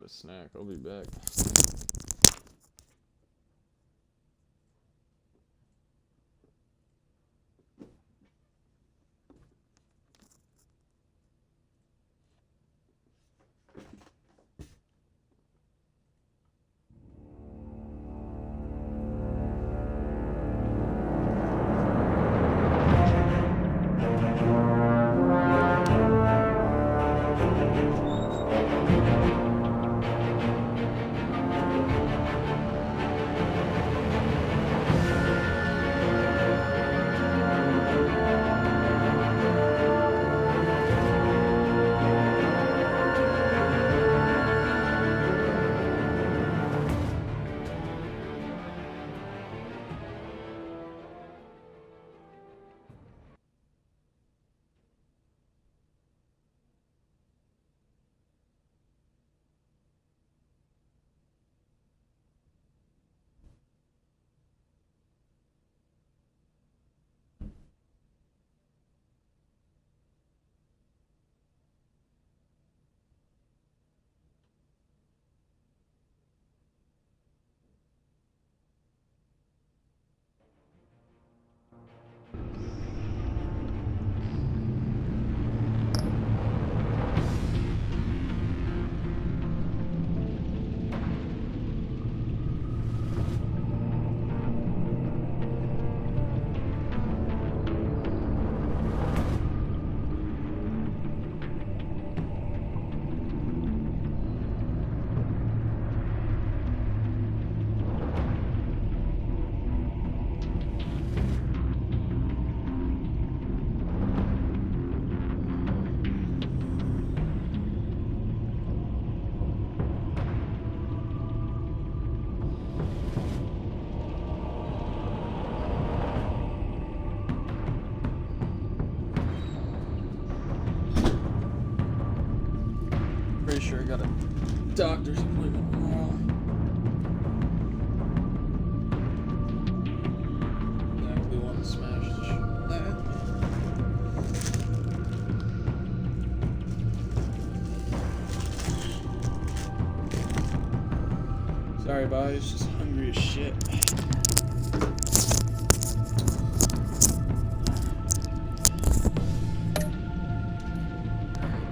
a snack. I'll be back. Pretty sure I got a doctor's appointment tomorrow. Exactly one smashed that. Sorry, boys, just hungry as shit.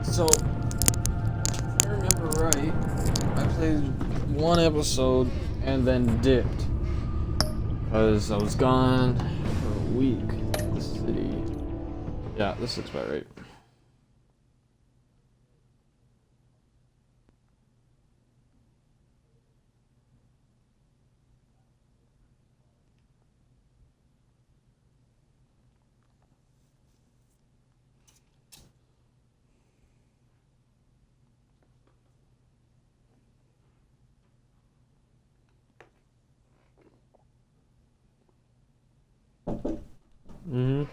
So, if I remember right, I played one episode and then dipped because I was gone for a week. This city. Yeah, this looks about right. Mm-hmm.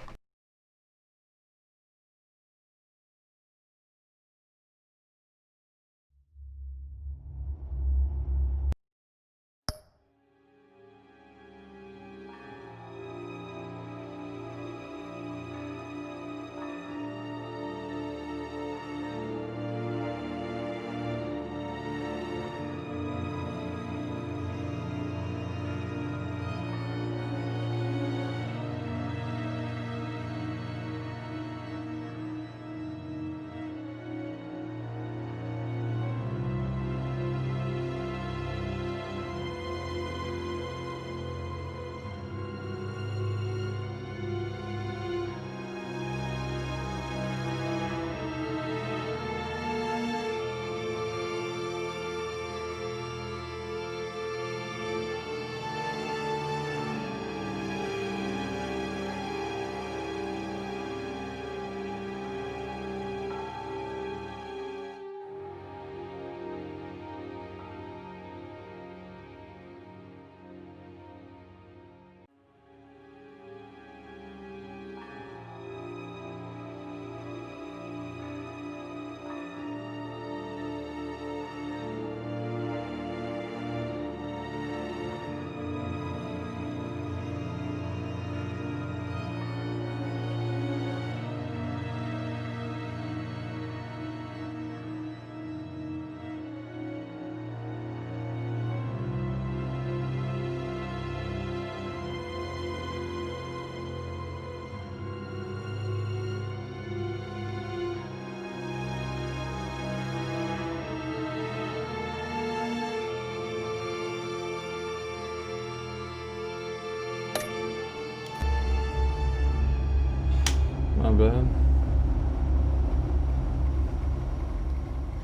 not bad.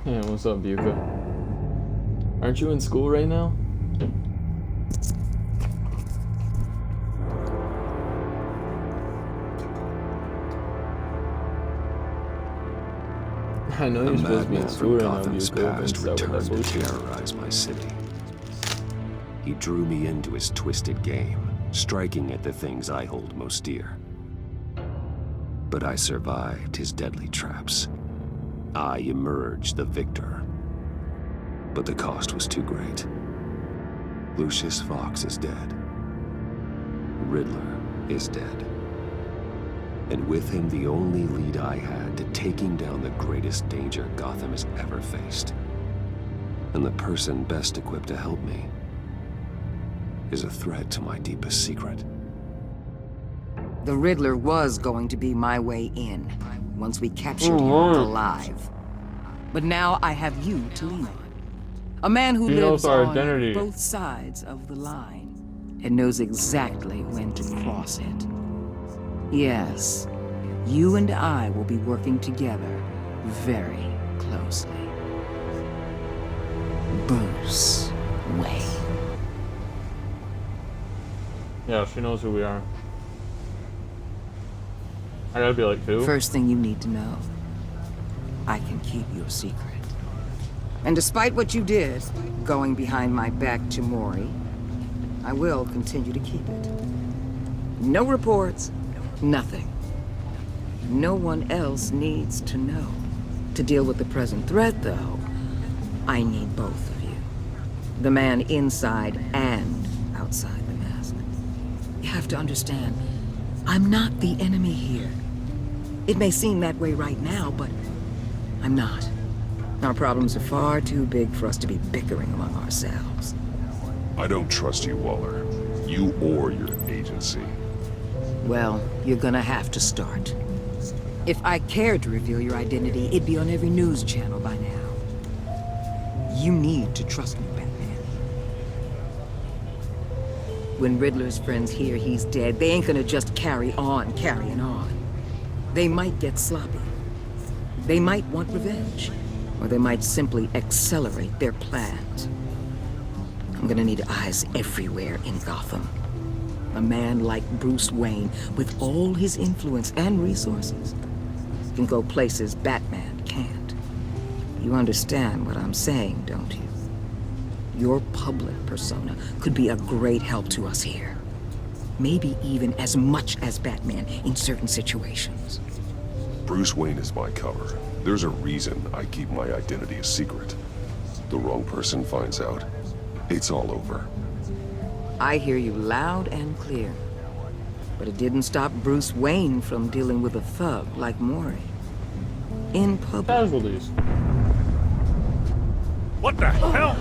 Yeah, what's up, Buka? Aren't you in school right now? I know you're supposed to be in school right now, Gotham's Buka. past returned to terrorize my city. He drew me into his twisted game, striking at the things I hold most dear. But I survived his deadly traps. I emerged the victor. But the cost was too great. Lucius Fox is dead. Riddler is dead. And with him the only lead I had to taking down the greatest danger Gotham has ever faced. And the person best equipped to help me is a threat to my deepest secret. The Riddler was going to be my way in, once we captured him alive. But now I have you to lean on. A man who lives on both sides of the line and knows exactly when to cross it. Yes, you and I will be working together very closely. Bruce Wayne. Yeah, she knows who we are. I gotta be like, who? First thing you need to know, I can keep your secret. And despite what you did, going behind my back to Mori, I will continue to keep it. No reports, nothing. No one else needs to know. To deal with the present threat, though, I need both of you. The man inside and outside the mask. You have to understand, I'm not the enemy here. It may seem that way right now, but I'm not. Our problems are far too big for us to be bickering among ourselves. I don't trust you, Waller. You or your agency. Well, you're gonna have to start. If I cared to reveal your identity, it'd be on every news channel by now. You need to trust me, Batman. When Riddler's friends hear he's dead, they ain't gonna just carry on carrying on. They might get sloppy. They might want revenge. Or they might simply accelerate their plans. I'm gonna need eyes everywhere in Gotham. A man like Bruce Wayne, with all his influence and resources, can go places Batman can't. You understand what I'm saying, don't you? Your public persona could be a great help to us here. Maybe even as much as Batman in certain situations. Bruce Wayne is my cover. There's a reason I keep my identity a secret. The wrong person finds out, it's all over. I hear you loud and clear. But it didn't stop Bruce Wayne from dealing with a thug like Mori. In public. Casualties. What the hell?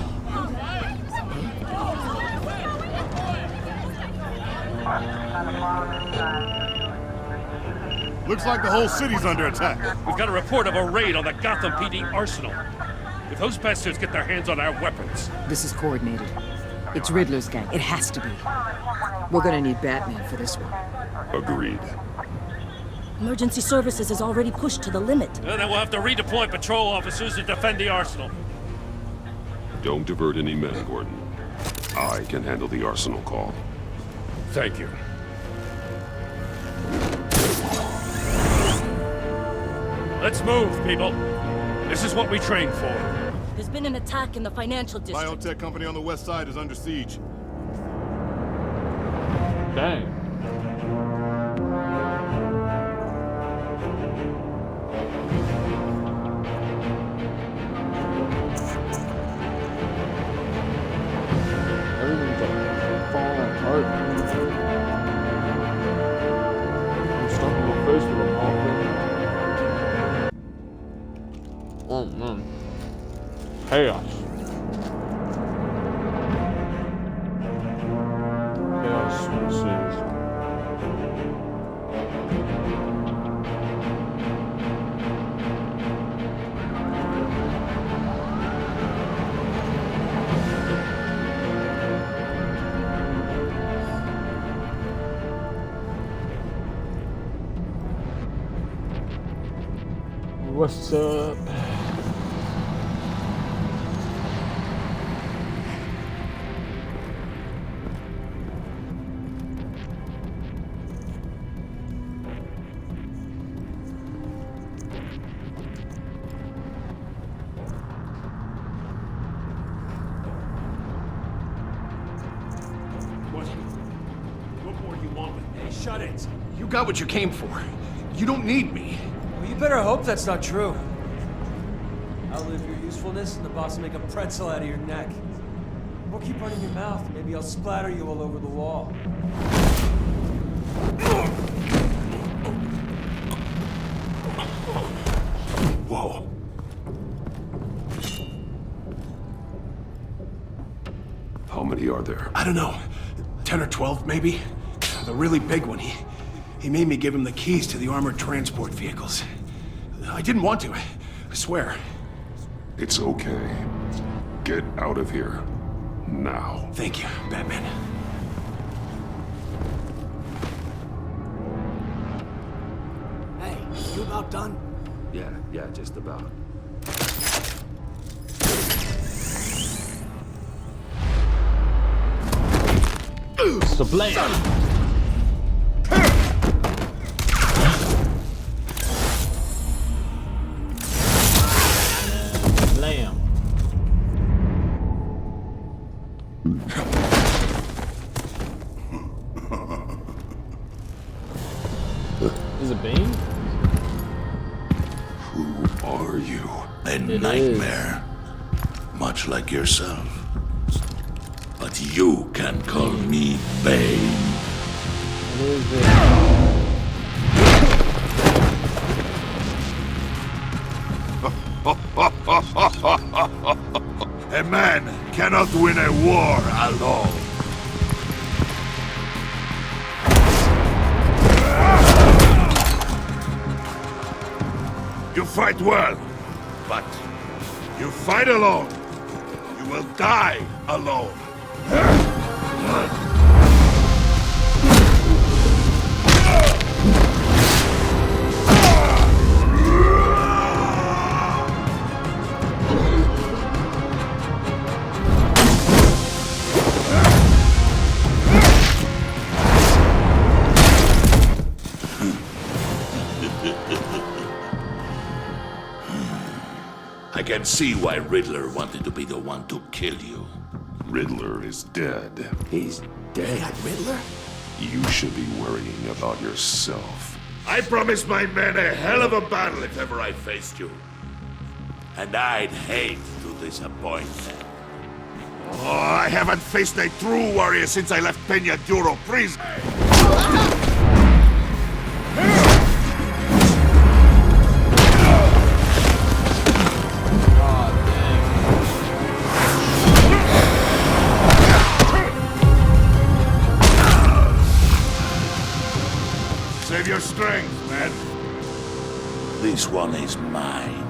Looks like the whole city's under attack. We've got a report of a raid on the Gotham PD arsenal. If those bastards get their hands on our weapons... This is coordinated. It's Riddler's gang. It has to be. We're gonna need Batman for this one. Agreed. Emergency services is already pushed to the limit. Then we'll have to redeploy patrol officers to defend the arsenal. Don't divert any men, Gordon. I can handle the arsenal call. Thank you. Let's move, people. This is what we trained for. There's been an attack in the financial district. Biotech company on the west side is under siege. Dang. Everything's like falling apart. I'm stuck in the face with a mouthful. Oh man. Chaos. Chaos ensues. what's up? What more you want with me? Hey, shut it. You got what you came for. You don't need me. Well, you better hope that's not true. Outlive your usefulness, and the boss will make a pretzel out of your neck. Or keep running your mouth. Maybe I'll splatter you all over the wall. Whoa. How many are there? I don't know. 10 or 12, maybe? The really big one, he made me give him the keys to the armored transport vehicles. I didn't want to, I swear. It's okay. Get out of here. Now. Thank you, Batman. Hey, you about done? Yeah, just about. Sublime. Lamb. Is it Bane? Who are you? A nightmare. Much like yourself. But you can call me Bane. What is it? A man cannot win a war alone. You fight well, but you fight alone. You will die alone. I can see why Riddler wanted to be the one to kill you. Riddler is dead. He's dead. Riddler? You should be worrying about yourself. I promised my men a hell of a battle if ever I faced you. And I'd hate to disappoint them. Oh, I haven't faced a true warrior since I left Peña Duro prison. Save your strength, man. This one is mine.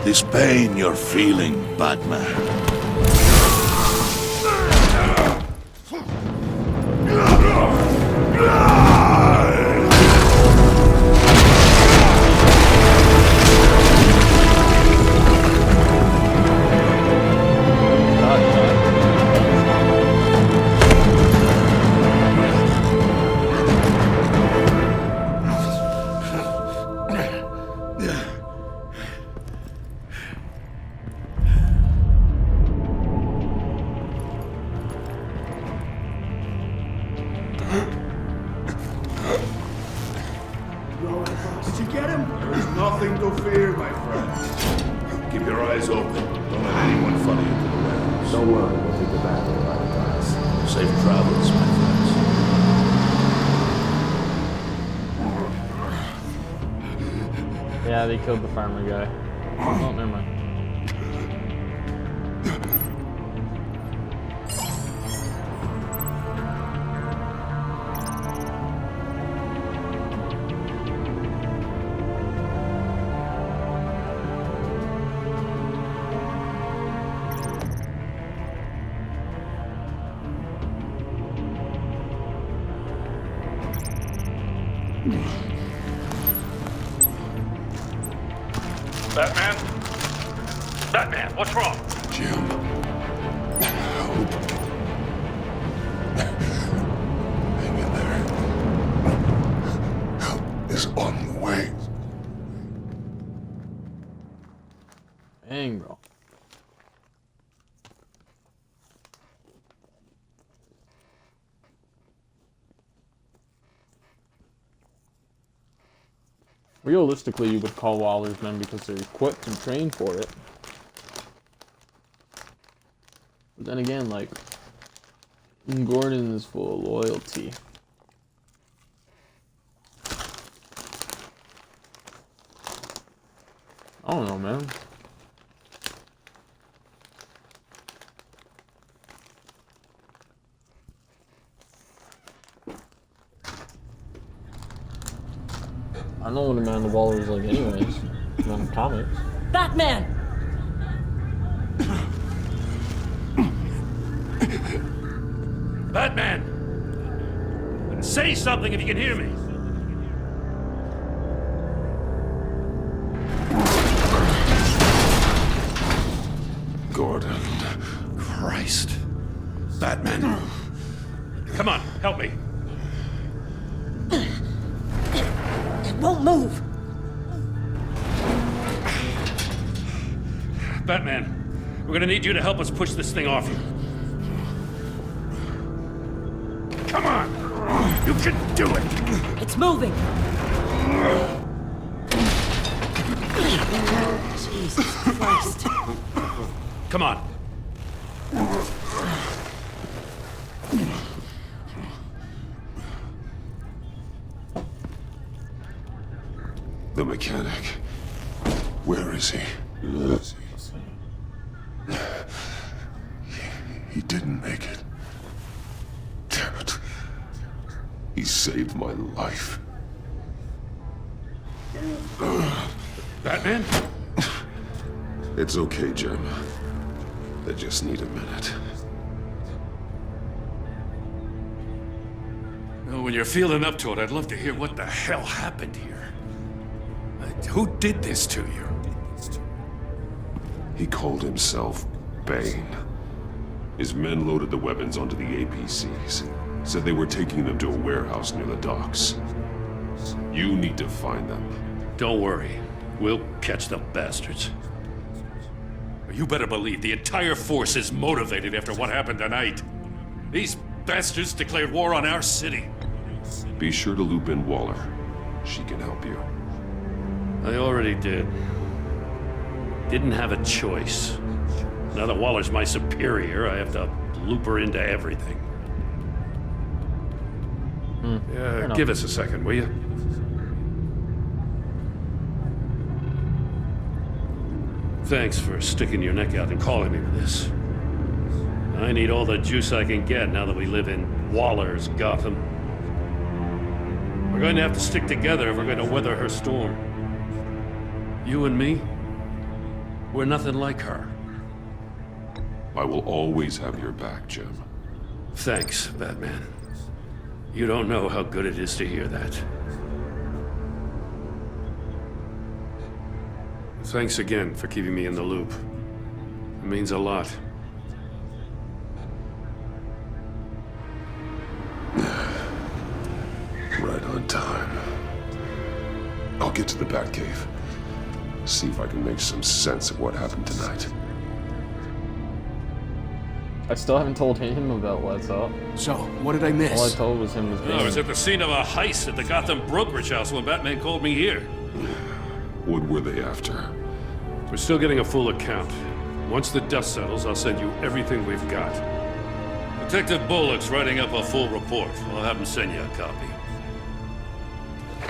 This pain you're feeling, Batman. get him? There's nothing to fear, my friend. Keep your eyes open. Don't let anyone follow you to the warehouse. Don't worry, we'll take the back road by the guys. Safe travels, my friends. Yeah, they killed the farmer guy. Oh, never mind. Batman? Batman, what's wrong? Jim. Hope. Hang in there. Help is on the way. Dang, bro. Realistically, you would call Waller's men because they're equipped and trained for it. But then again, like, Gordon is full of loyalty. I don't know, man. I know what Amanda Waller is like anyways, from comics. Batman! Batman! Say something if you can hear me. Gordon. Christ. Batman. Come on, help me. It won't move! Batman, we're gonna need you to help us push this thing off you. Come on! You can do it! It's moving! Jesus Christ. Come on. The mechanic. Where is he? He didn't make it. Damn it. He saved my life. Batman? It's okay, Jim. I just need a minute. Well, when you're feeling up to it, I'd love to hear what the hell happened here. Who did this to you? He called himself Bane. His men loaded the weapons onto the APCs. Said they were taking them to a warehouse near the docks. You need to find them. Don't worry. We'll catch the bastards. You better believe the entire force is motivated after what happened tonight. These bastards declared war on our city. Be sure to loop in Waller. She can help you. I already did. Didn't have a choice. Now that Waller's my superior, I have to loop her into everything. Yeah, give us a second, will you? Thanks for sticking your neck out and calling me with this. I need all the juice I can get now that we live in Waller's Gotham. We're going to have to stick together if we're going to weather her storm. You and me, we're nothing like her. I will always have your back, Jim. Thanks, Batman. You don't know how good it is to hear that. Thanks again for keeping me in the loop. It means a lot. Right on time. I'll get to the Batcave. See if I can make some sense of what happened tonight. I still haven't told him about what's up. So, what did I miss? All I told was him was I was at the scene of a heist at the Gotham brokerage house when Batman called me here. What were they after? We're still getting a full account. Once the dust settles, I'll send you everything we've got. Detective Bullock's writing up a full report. I'll have him send you a copy.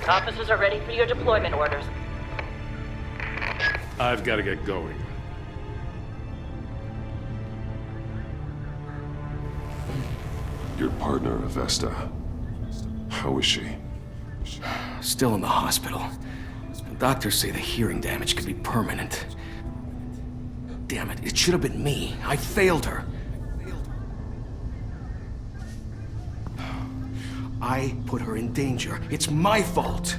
Officers are ready for your deployment orders. I've got to get going. Your partner, Avesta. How is she? Still in the hospital. The doctors say the hearing damage could be permanent. Damn it, it should have been me. I failed her. I put her in danger. It's my fault.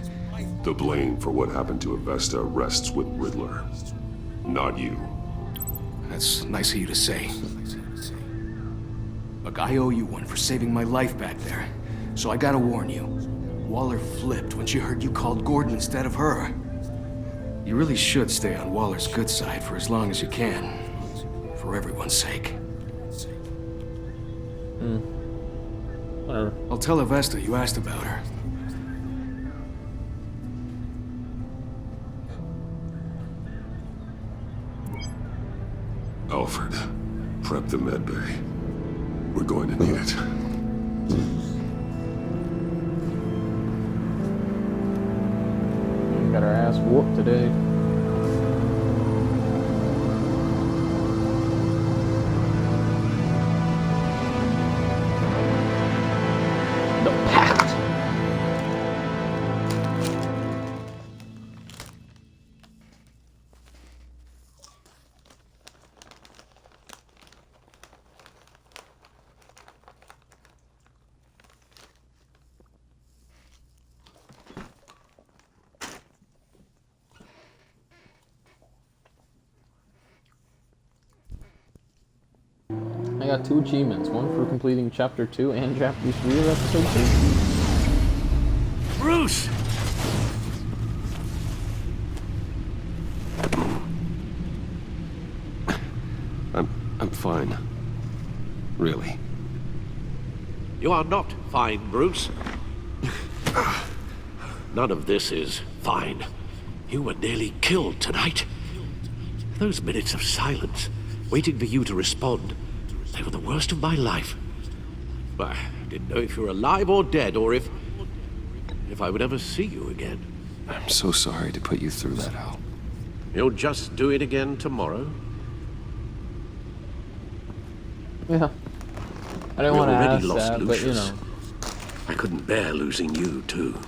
The blame for what happened to Avesta rests with Riddler, not you. That's nice of you to say. Look, I owe you one for saving my life back there. So I gotta warn you. Waller flipped when she heard you called Gordon instead of her. You really should stay on Waller's good side for as long as you can. For everyone's sake. Whatever. I'll tell Avesta you asked about her. Alfred, prep the med bay. We're going to need it. Got our ass whooped today. The Pact. I got 2 achievements, one for completing Chapter 2 and Chapter 3 of Episode 2. Bruce! I'm fine. Really. You are not fine, Bruce. None of this is fine. You were nearly killed tonight. Those minutes of silence, waiting for you to respond, they were the worst of my life. I didn't know if you were alive or dead, or if I would ever see you again. I'm so sorry to put you through that, Al. You'll just do it again tomorrow? Yeah. I didn't want to ask that, but you know. I couldn't bear losing you, too.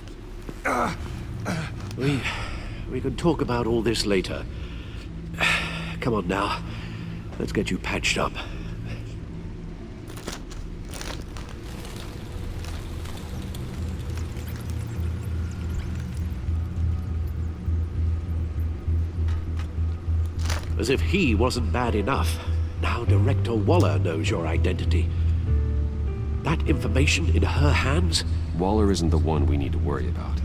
We could talk about all this later. Come on now. Let's get you patched up. As if he wasn't bad enough, now Director Waller knows your identity. That information in her hands? Waller isn't the one we need to worry about.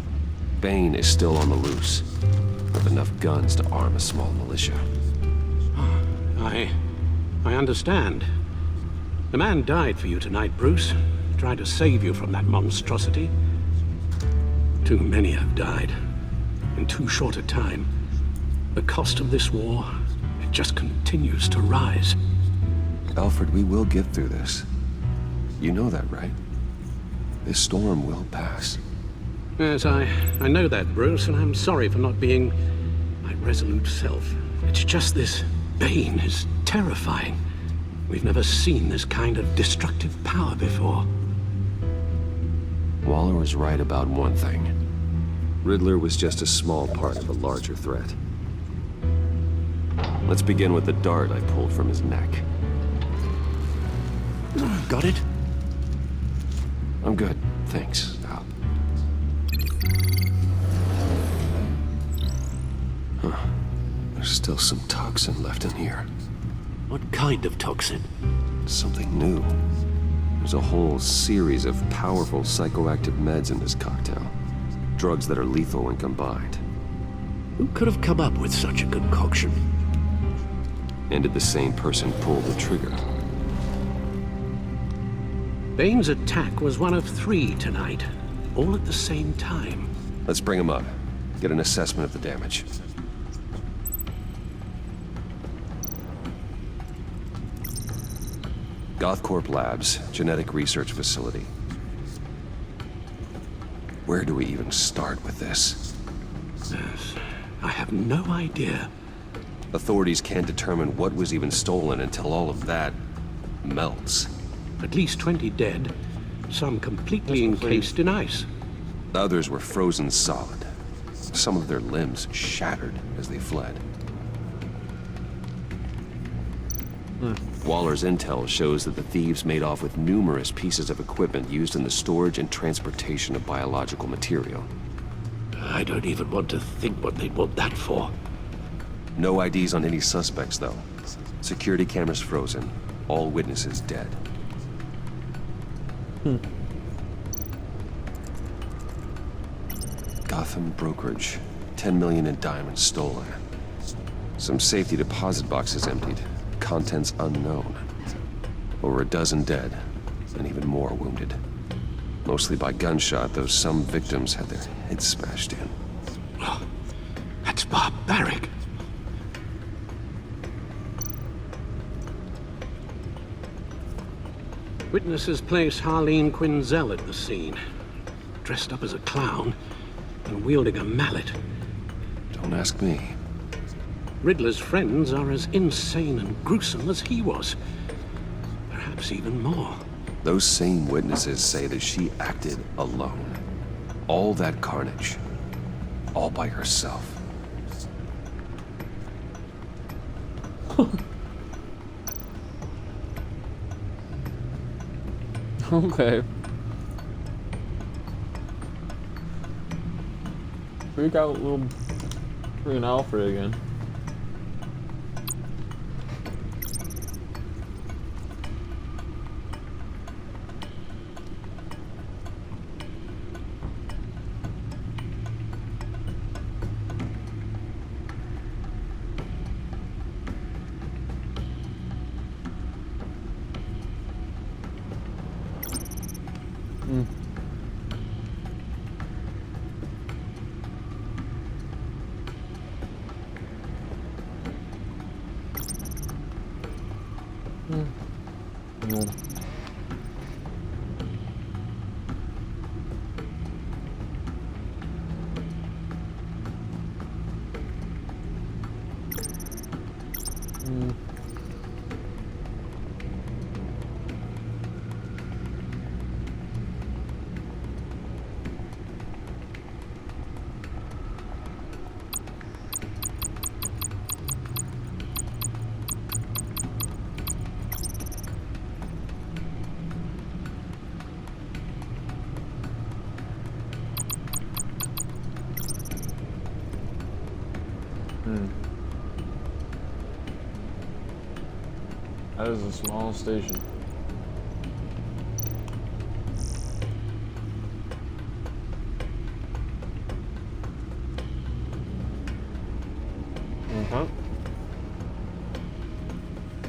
Bane is still on the loose, with enough guns to arm a small militia. I understand. The man died for you tonight, Bruce. Tried to save you from that monstrosity. Too many have died. In too short a time. The cost of this war, it just continues to rise. Alfred, we will get through this. You know that, right? This storm will pass. Yes, I know that, Bruce, and I'm sorry for not being my resolute self. It's just this Bane is terrifying. We've never seen this kind of destructive power before. Waller was right about one thing. Riddler was just a small part of a larger threat. Let's begin with the dart I pulled from his neck. Got it? I'm good, thanks, Al. Huh. There's still some toxin left in here. What kind of toxin? Something new. There's a whole series of powerful psychoactive meds in this cocktail. Drugs that are lethal when combined. Who could have come up with such a concoction? And did the same person pull the trigger? Bane's attack was one of 3 tonight, all at the same time. Let's bring him up. Get an assessment of the damage. Gothcorp Labs, genetic research facility. Where do we even start with this? Yes, I have no idea. Authorities can't determine what was even stolen until all of that melts. At least 20 dead, some completely encased in ice. Others were frozen solid. Some of their limbs shattered as they fled. Waller's intel shows that the thieves made off with numerous pieces of equipment used in the storage and transportation of biological material. I don't even want to think what they'd want that for. No IDs on any suspects, though. Security cameras frozen. All witnesses dead. Gotham brokerage. 10 million in diamonds stolen. Some safety deposit boxes emptied. Contents unknown. Over a dozen dead, and even more wounded. Mostly by gunshot, though some victims had their heads smashed in. Oh, that's barbaric. Witnesses place Harleen Quinzel at the scene, dressed up as a clown and wielding a mallet. Don't ask me. Riddler's friends are as insane and gruesome as he was. Perhaps even more. Those same witnesses say that she acted alone. All that carnage. All by herself. Okay. Freak out little freaking Alfred again. That is a small station.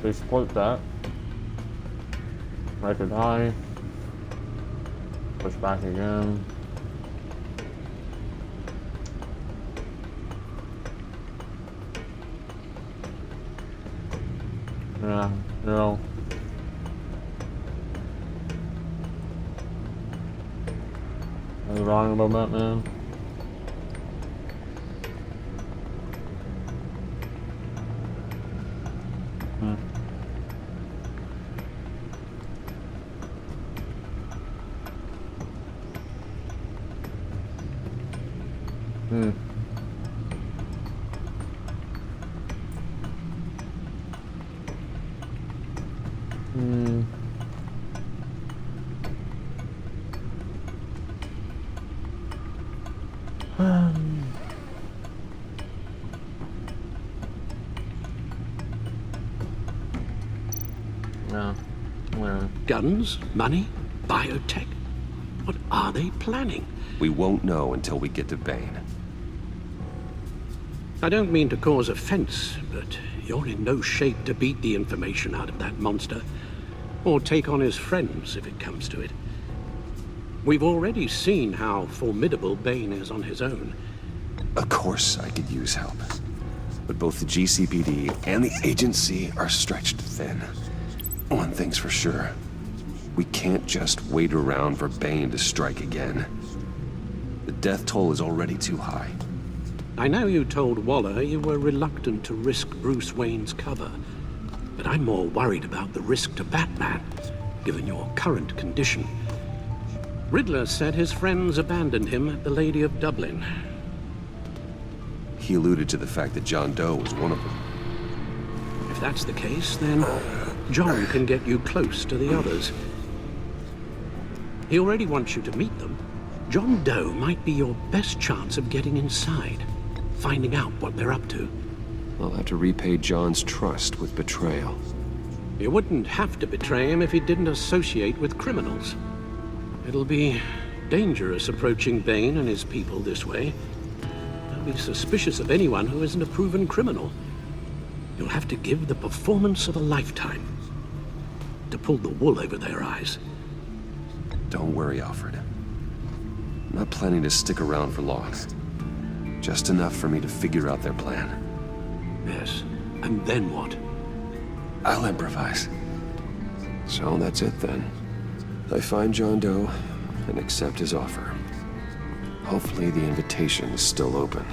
They support that. Record high. Push back again. Yeah, no. I was wrong about that, man. Guns? Money? Biotech? What are they planning? We won't know until we get to Bane. I don't mean to cause offense, but you're in no shape to beat the information out of that monster, or take on his friends if it comes to it. We've already seen how formidable Bane is on his own. Of course I could use help. But both the GCPD and the agency are stretched thin. One thing's for sure. We can't just wait around for Bane to strike again. The death toll is already too high. I know you told Waller you were reluctant to risk Bruce Wayne's cover, but I'm more worried about the risk to Batman, given your current condition. Riddler said his friends abandoned him at the Lady of Dublin. He alluded to the fact that John Doe was one of them. If that's the case, then John can get you close to the others. He already wants you to meet them. John Doe might be your best chance of getting inside, finding out what they're up to. I'll have to repay John's trust with betrayal. You wouldn't have to betray him if he didn't associate with criminals. It'll be dangerous approaching Bane and his people this way. They'll be suspicious of anyone who isn't a proven criminal. You'll have to give the performance of a lifetime to pull the wool over their eyes. Don't worry, Alfred. I'm not planning to stick around for long. Just enough for me to figure out their plan. Yes, and then what? I'll improvise. So that's it then. I find John Doe and accept his offer. Hopefully the invitation is still open.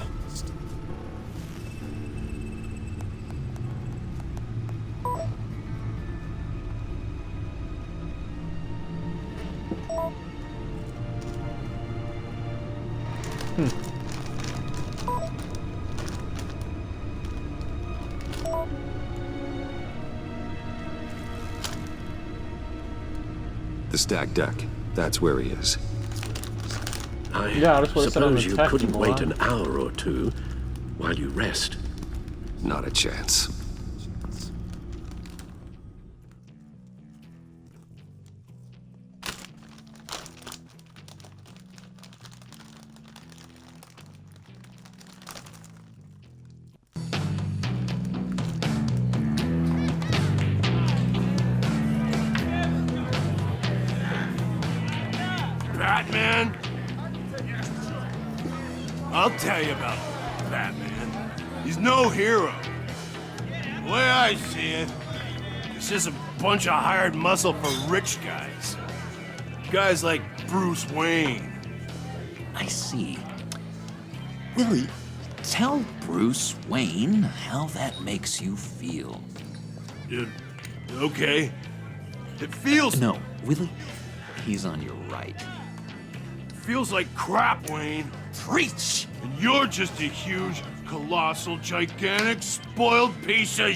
The stacked deck. That's where he is. I that's what it said on the suppose you text, couldn't wait Milan. an hour or two while you rest. Not a chance. Batman? I'll tell you about Batman. He's no hero. The way I see it, he's just a bunch of hired muscle for rich guys. Guys like Bruce Wayne. I see. Willie, tell Bruce Wayne how that makes you feel. Okay. It feels... No, Willie, he's on your right. Feels like crap, Wayne. Preach! And you're just a huge, colossal, gigantic, spoiled piece of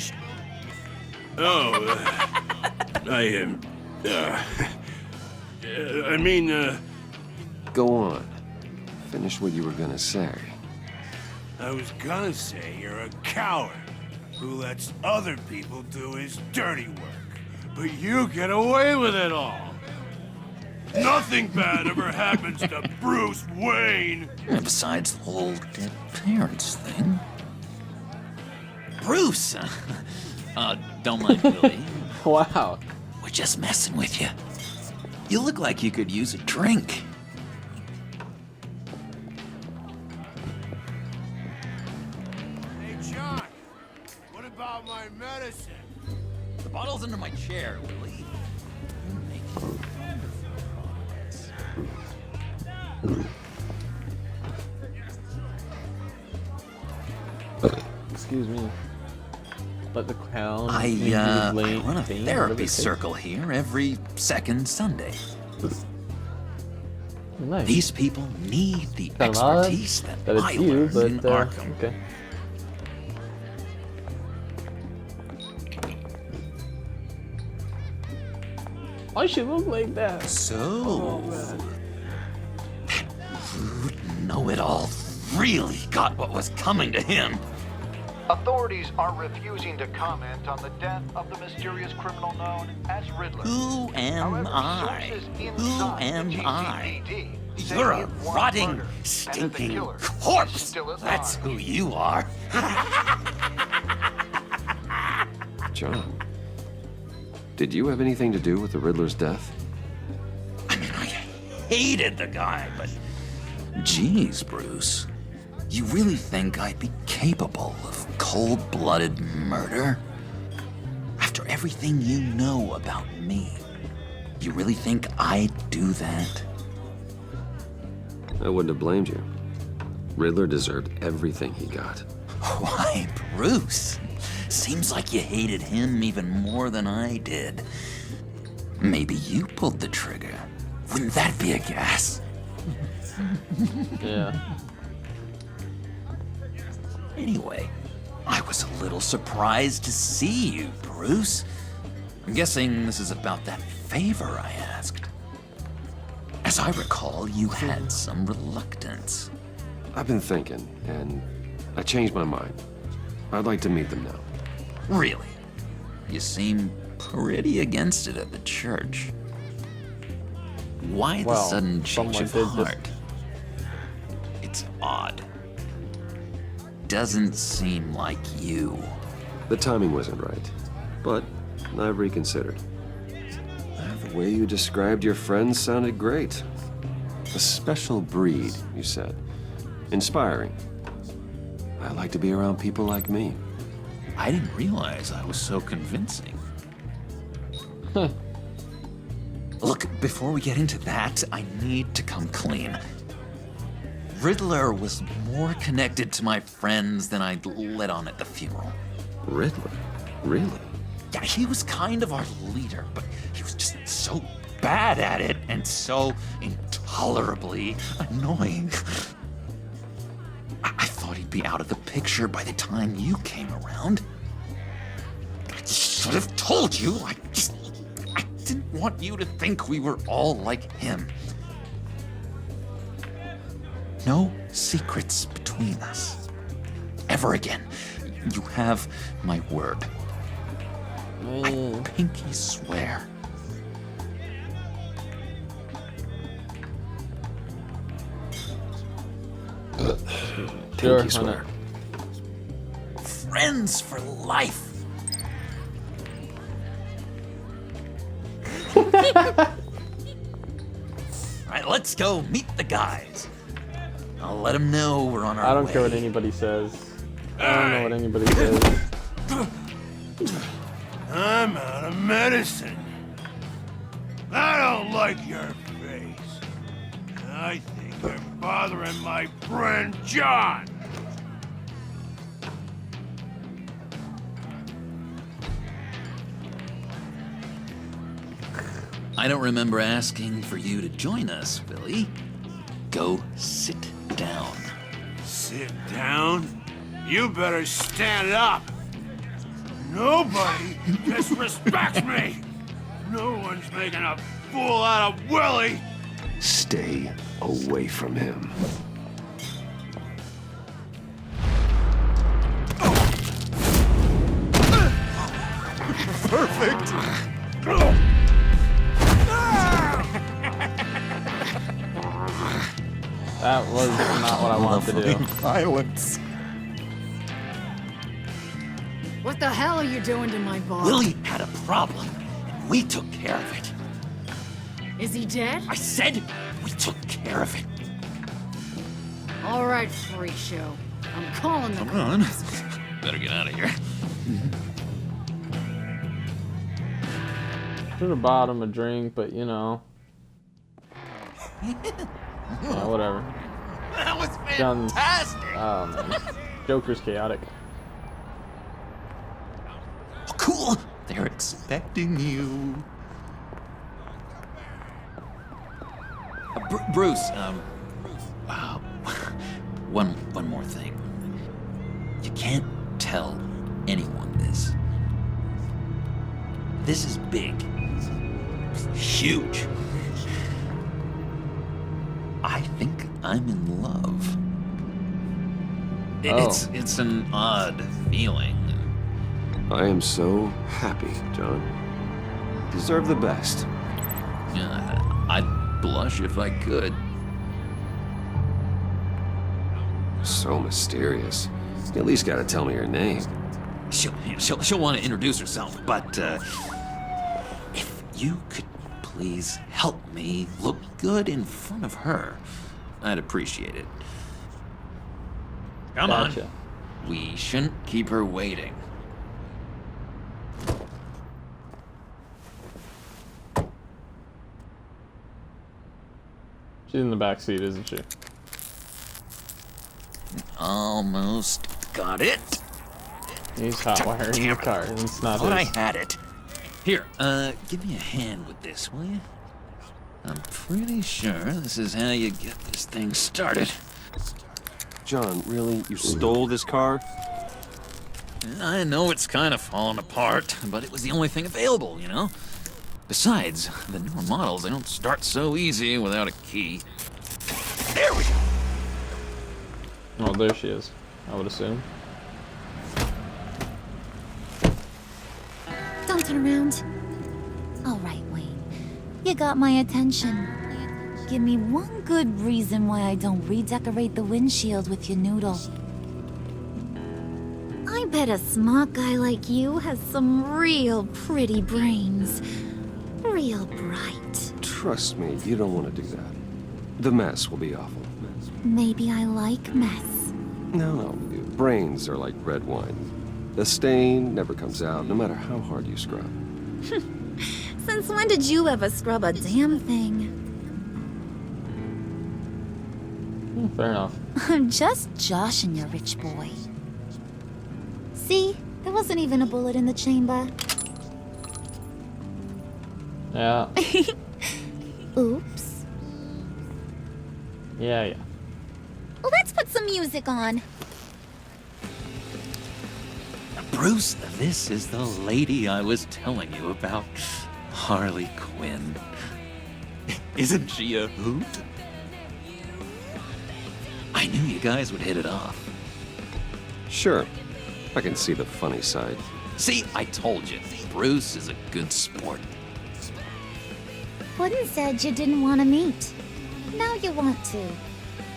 Go on. Finish what you were gonna say. I was gonna say you're a coward who lets other people do his dirty work. But you get away with it all. Nothing bad ever happens to Bruce Wayne. And besides the whole dead parents thing. Bruce! Don't mind Willie. Wow. We're just messing with you. You look like you could use a drink. Hey, John, what about my medicine? The bottle's under my chair, Willie. You're making Excuse me. Let the clown. I run a Bane, therapy circle here every second Sunday. Nice. These people need the Kind of odd expertise that that I it's you, learned but in Arkham. okay. Why she look like that? So, know-it-all really got what was coming to him. Authorities are refusing to comment on the death of the mysterious criminal known as Riddler. Who am However, I? sources Who inside am the I? GCPD say You're a it was rotting, murder, and that the stinking killer is corpse. still at That's large. who you are. John, did you have anything to do with the Riddler's death? I mean, I hated the guy, but... Geez, Bruce. You really think I'd be capable of cold-blooded murder? After After everything you know about me, you really think I'd do that? I wouldn't have blamed you. Riddler deserved everything he got. Why, Bruce? Seems like you hated him even more than I did. Maybe you pulled the trigger. Wouldn't that be a gas? Yeah. Anyway, I was a little surprised to see you, Bruce. I'm guessing this is about that favor I asked. As I recall, you had some reluctance. I've been thinking, and I changed my mind. I'd like to meet them now. Really? You seem pretty against it at the church. Why the sudden change of heart? It's odd. Doesn't seem like you. The timing wasn't right, but I've reconsidered. The way you described your friends sounded great. A special breed, you said. Inspiring. I like to be around people like me. I didn't realize I was so convincing. Look, before we get into that, I need to come clean. Riddler was more connected to my friends than I'd let on at the funeral. Riddler? Really? Yeah, he was kind of our leader, but he was just so bad at it and so intolerably annoying. I thought he'd be out of the picture by the time you came around. I should have told you. I didn't want you to think we were all like him. No secrets between us. Ever again. You have my word. I pinky swear. Pinky swear. Friends for life. Alright, let's go meet the guys. I'll let them know we're on our way. I don't care what anybody says. I don't know what anybody says. I'm out of medicine. I don't like your face. I think you're bothering my friend John. I don't remember asking for you to join us, Billy. Go sit down. Sit down? You better stand up. Nobody disrespects me. No one's making a fool out of Willie. Stay away from him. Perfect. That was not what I wanted to do. Violence. What the hell are you doing to my boss? Willie had a problem, and we took care of it. Is he dead? I said we took care of it. All right, freak show. I'm calling the Come on. Better get out of here. Should have bought him a drink, but you know. Yeah, whatever. That was John's, fantastic. oh man. Joker's chaotic. Oh, cool. They're expecting you. Bruce, one more thing. You can't tell anyone this. This is big. Huge. I think I'm in love. It's an odd feeling. I am so happy, John. You deserve the best. Yeah, I'd blush if I could. So mysterious. You at least gotta tell me your name. She'll want to introduce herself, but if you could please help me look good in front of her, I'd appreciate it. Come on. We shouldn't keep her waiting. She's in the back seat, isn't she? Almost got it. He's hot wiring the car. It's not Thought I his. had it. Here, give me a hand with this, will you? I'm pretty sure this is how you get this thing started. John, really? You stole this car? I know it's kind of falling apart, but it was the only thing available, you know? Besides, the newer models, they don't start so easy without a key. There we go! Oh, there she is, I would assume. Don't turn around. All right, Wayne. You got my attention. Give me one good reason why I don't redecorate the windshield with your noodle. I bet a smart guy like you has some real pretty brains. Real bright. Trust me, you don't want to do that. The mess will be awful. Maybe I like mess. No, brains are like red wine. The stain never comes out, no matter how hard you scrub. Since when did you ever scrub a damn thing? Fair enough. I'm just joshing you, rich boy. See? There wasn't even a bullet in the chamber. Yeah. Oops. Yeah. Let's put some music on. Bruce, this is the lady I was telling you about. Harley Quinn. Isn't she a hoot? I knew you guys would hit it off. Sure. I can see the funny side. See, I told you. Bruce is a good sport. Puddin said you didn't want to meet. Now you want to.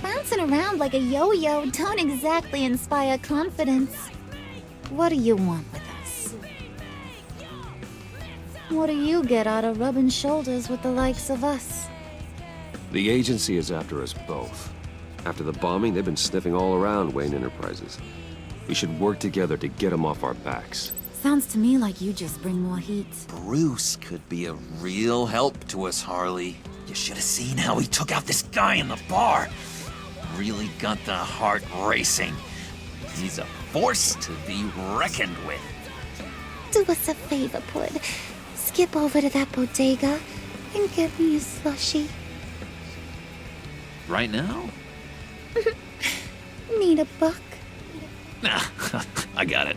Bouncing around like a yo-yo don't exactly inspire confidence. What do you want with us? What do you get out of rubbing shoulders with the likes of us? The agency is after us both. After the bombing, they've been sniffing all around Wayne Enterprises. We should work together to get them off our backs. Sounds to me like you just bring more heat. Bruce could be a real help to us, Harley. You should have seen how he took out this guy in the bar. Really got the heart racing. He's a force to be reckoned with. Do us a favor, Pud. Skip over to that bodega and get me a slushie. Right now? Need a buck? Nah, I got it.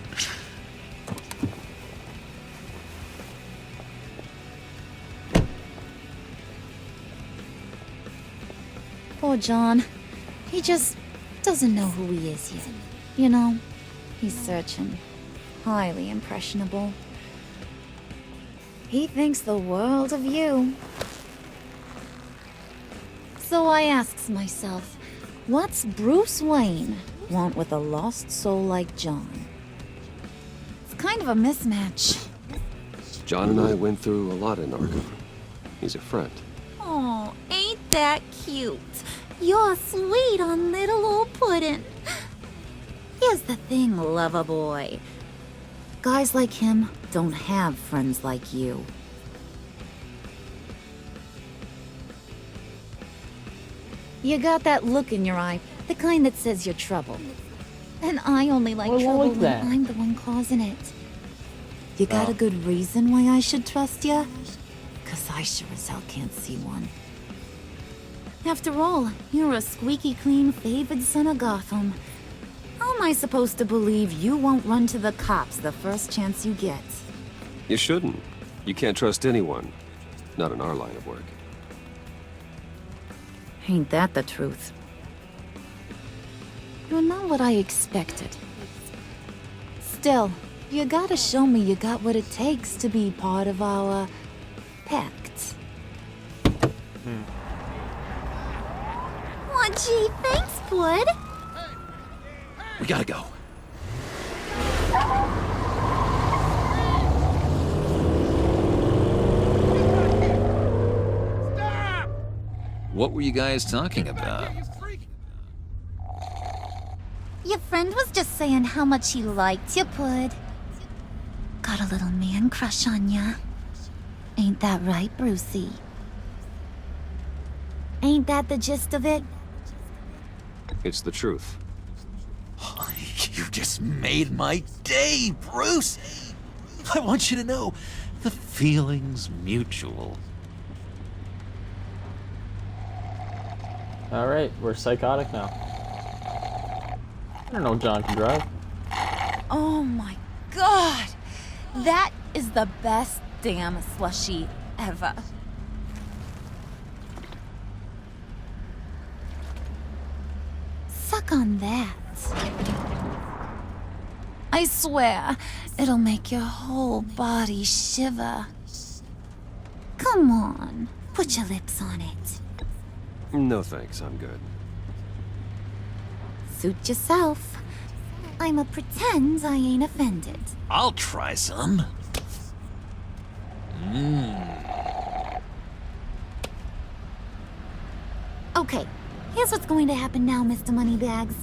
Poor John. He just doesn't know who he is yet. You know, he's searching. Highly impressionable. He thinks the world of you. So I asks myself, what's Bruce Wayne want with a lost soul like John? It's kind of a mismatch. John and I went through a lot in Arkham. He's a friend. Oh, ain't that cute? You're sweet on little old Puddin'. Here's the thing, lover boy. Guys like him don't have friends like you. You got that look in your eye, the kind that says you're trouble. And I only like trouble when I'm the one causing it. You got a good reason why I should trust you? 'Cause I sure as hell can't see one. After all, you're a squeaky clean favored son of Gotham. How am I supposed to believe you won't run to the cops the first chance you get? You shouldn't. You can't trust anyone. Not in our line of work. Ain't that the truth? You're not what I expected. Still, you gotta show me you got what it takes to be part of our pact. Aw, gee, thanks, Bud. We gotta go. What were you guys talking about? Your friend was just saying how much he liked you, Bud. Got a little man crush on ya. Ain't that right, Brucey? Ain't that the gist of it? It's the truth. You just made my day, Bruce! I want you to know, the feeling's mutual. Alright, we're psychotic now. I don't know John can drive. Oh my god! That is the best damn slushie ever. Suck on that. I swear, it'll make your whole body shiver. Come on, put your lips on it. No thanks, I'm good. Suit yourself. I'ma pretend I ain't offended. I'll try some. Okay, here's what's going to happen now, Mr. Moneybags.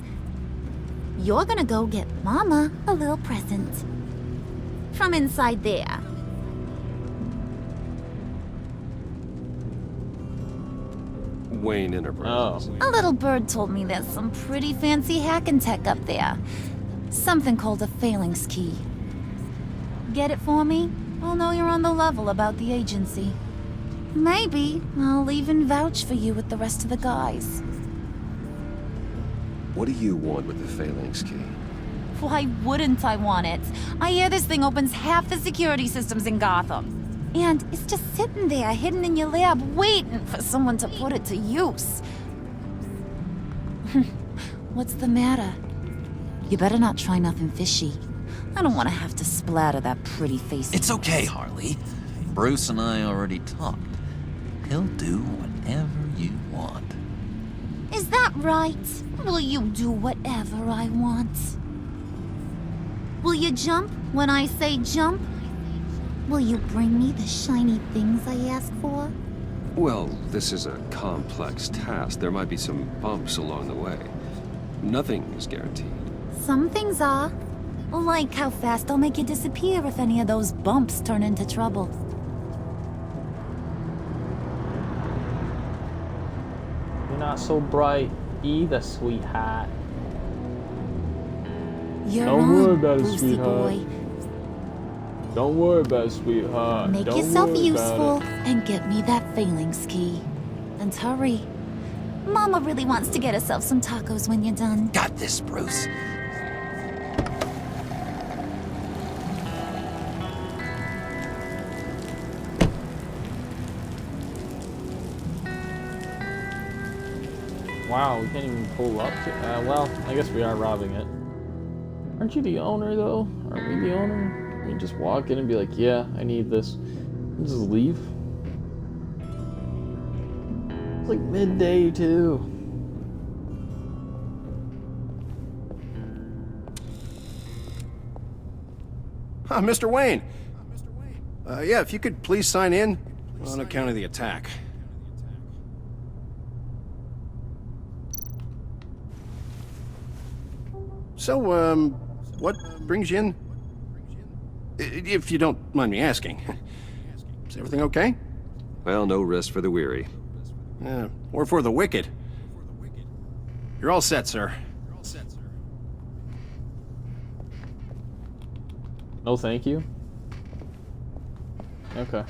You're gonna go get Mama a little present. From inside there. Wayne Enterprises. A little bird told me there's some pretty fancy hacking tech up there. Something called a phalanx key. Get it for me? I'll know you're on the level about the agency. Maybe I'll even vouch for you with the rest of the guys. What do you want with the phalanx key? Why wouldn't I want it? I hear this thing opens half the security systems in Gotham. And it's just sitting there, hidden in your lab, waiting for someone to put it to use. What's the matter? You better not try nothing fishy. I don't want to have to splatter that pretty face. It's okay, Harley. Bruce and I already talked. He'll do whatever you want. Is that right? Will you do whatever I want? Will you jump when I say jump? Will you bring me the shiny things I ask for? Well, this is a complex task. There might be some bumps along the way. Nothing is guaranteed. Some things are. Like how fast I'll make you disappear if any of those bumps turn into trouble. You're not so bright either, sweetheart. You're Don't on, worry about it, Brucey sweetheart. boy. Don't worry about it, sweetheart. Make Don't yourself worry useful about it. and get me that phalanx key. And hurry. Mama really wants to get herself some tacos when you're done. Got this, Bruce. Wow, we can't even pull up to. Well, I guess we are robbing it. Aren't you the owner, though? Aren't we the owner? We just walk in and be like, yeah, I need this. And just leave. It's like midday, too. Mr. Wayne. Yeah, if you could please sign in on account of the attack. So, what brings you in? If you don't mind me asking. Is everything okay? Well, no rest for the weary. Or for the wicked. You're all set, sir. No, thank you. Okay.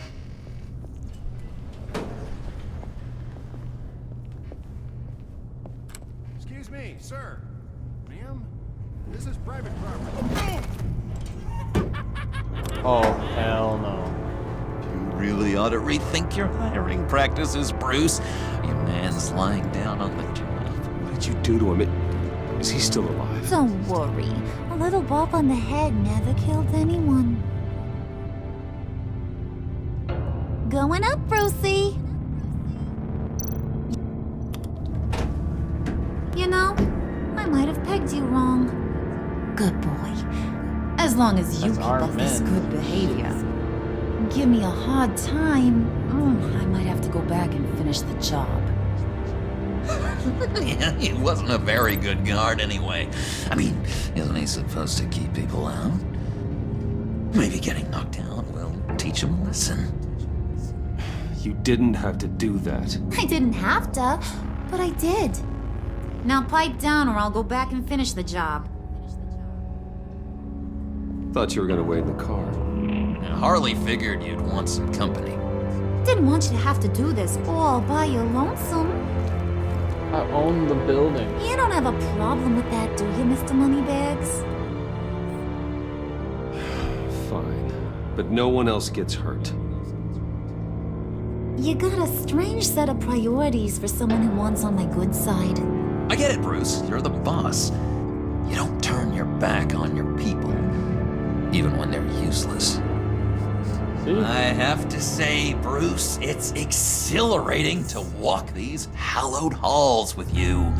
Excuse me, sir. Ma'am, this is private property. Oh, hell no. You really ought to rethink your hiring practices, Bruce. Your man's lying down on the job. What did you do to him? Is he still alive? Don't worry. A little bump on the head never killed anyone. Going up, Brucey. You know, I might have pegged you wrong. Good boy. As long as you keep up this good behavior. Give me a hard time, I might have to go back and finish the job. Yeah, he wasn't a very good guard anyway. I mean, isn't he supposed to keep people out? Maybe getting knocked out will teach him a lesson. You didn't have to do that. I didn't have to, but I did. Now pipe down or I'll go back and finish the job. Thought you were gonna wait in the car. Harley figured you'd want some company. Didn't want you to have to do this all by your lonesome. I own the building. You don't have a problem with that, do you, Mr. Moneybags? Fine. But no one else gets hurt. You got a strange set of priorities for someone who wants on my good side. I get it, Bruce. You're the boss. You don't turn your back on your people, even when they're useless. I have to say, Bruce, it's exhilarating to walk these hallowed halls with you.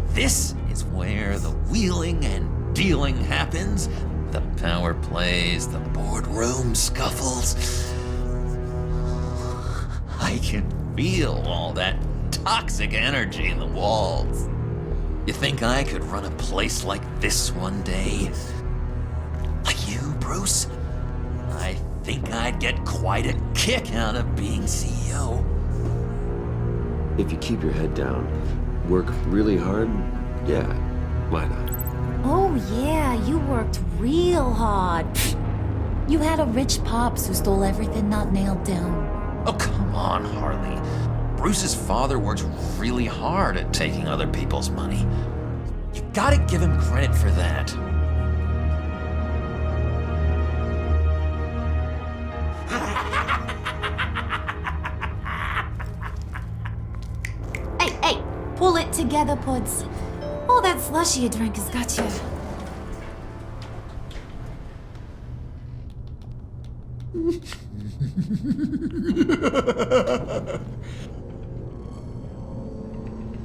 This is where the wheeling and dealing happens, the power plays, the boardroom scuffles. I can feel all that toxic energy in the walls. You think I could run a place like this one day? Like you, Bruce? I think I'd get quite a kick out of being CEO. If you keep your head down, work really hard, yeah, why not? Oh yeah, you worked real hard. You had a rich pops who stole everything not nailed down. Oh, come on, Harley. Bruce's father works really hard at taking other people's money. You gotta give him credit for that. Hey, pull it together, Puds. All that slushy you drink has got you.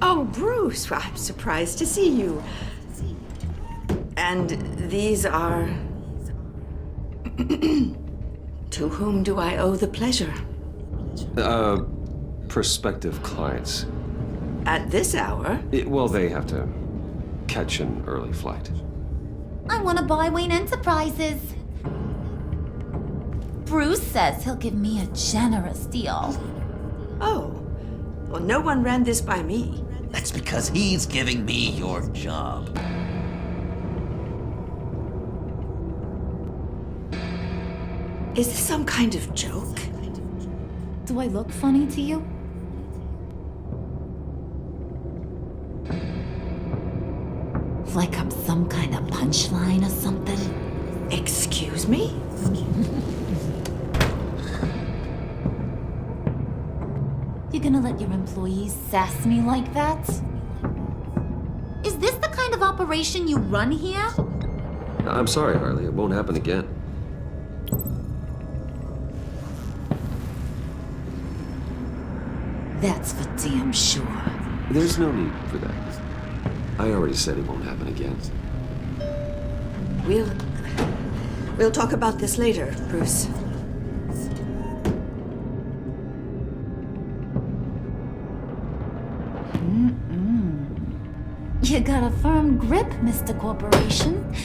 Oh, Bruce, well, I'm surprised to see you. And these are... To whom do I owe the pleasure? Prospective clients. At this hour? Well, they have to catch an early flight. I want to buy Wayne Enterprises. Bruce says he'll give me a generous deal. Oh, well, no one ran this by me. That's because he's giving me your job. Is this some kind of joke? Do I look funny to you? Like I'm some kind of punchline or something? Excuse me? You gonna let your employees sass me like that? Is this the kind of operation you run here? I'm sorry, Harley. It won't happen again. That's for damn sure. There's no need for that. I already said it won't happen again. We'll talk about this later, Bruce. You got a firm grip, Mr. Corporation.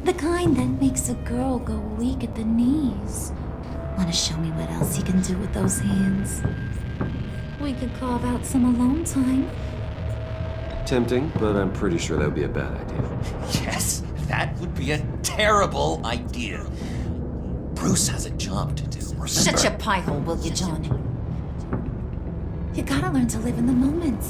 The kind that makes a girl go weak at the knees. Wanna show me what else you can do with those hands? We could carve out some alone time. Tempting, but I'm pretty sure that would be a bad idea. Yes, that would be a terrible idea. Bruce has a job to do, remember? Shut your pie hole, will you, John? You gotta learn to live in the moment.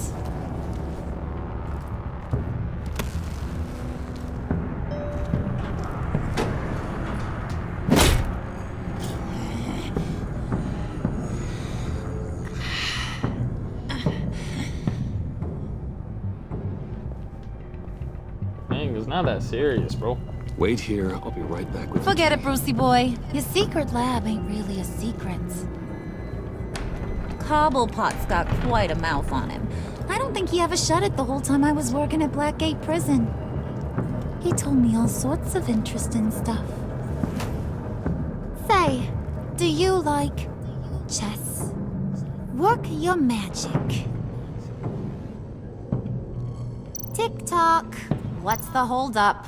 It's not that serious, bro. Wait here. I'll be right back with you. Forget it, Brucey boy. Your secret lab ain't really a secret. Cobblepot's got quite a mouth on him. I don't think he ever shut it the whole time I was working at Blackgate Prison. He told me all sorts of interesting stuff. Say, do you like chess? Work your magic. Tick-tock. What's the holdup?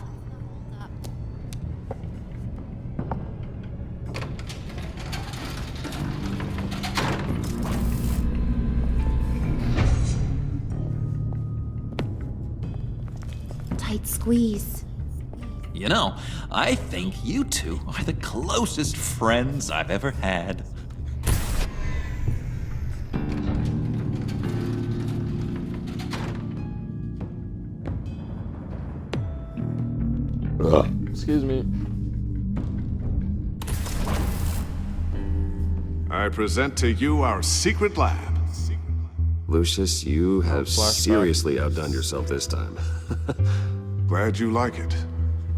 tight squeeze. You know, I think you two are the closest friends I've ever had. Excuse me. I present to you our secret lab. Lucius, you have seriously outdone yourself this time. Glad you like it.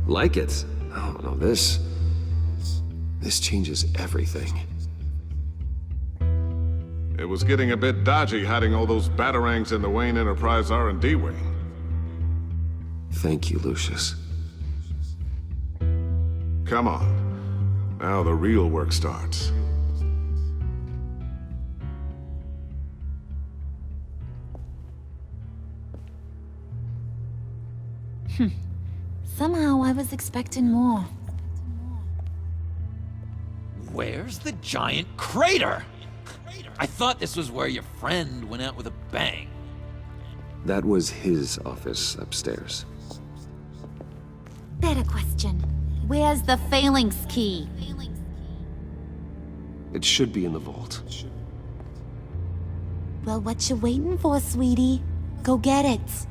Like it? Oh, no, this changes everything. It was getting a bit dodgy hiding all those batarangs in the Wayne Enterprise R&D wing. Thank you, Lucius. Come on. Now the real work starts. Somehow I was expecting more. Where's the giant crater? I thought this was where your friend went out with a bang. That was his office upstairs. Better question. Where's the phalanx key? It should be in the vault. Well, what you waiting for, sweetie? Go get it.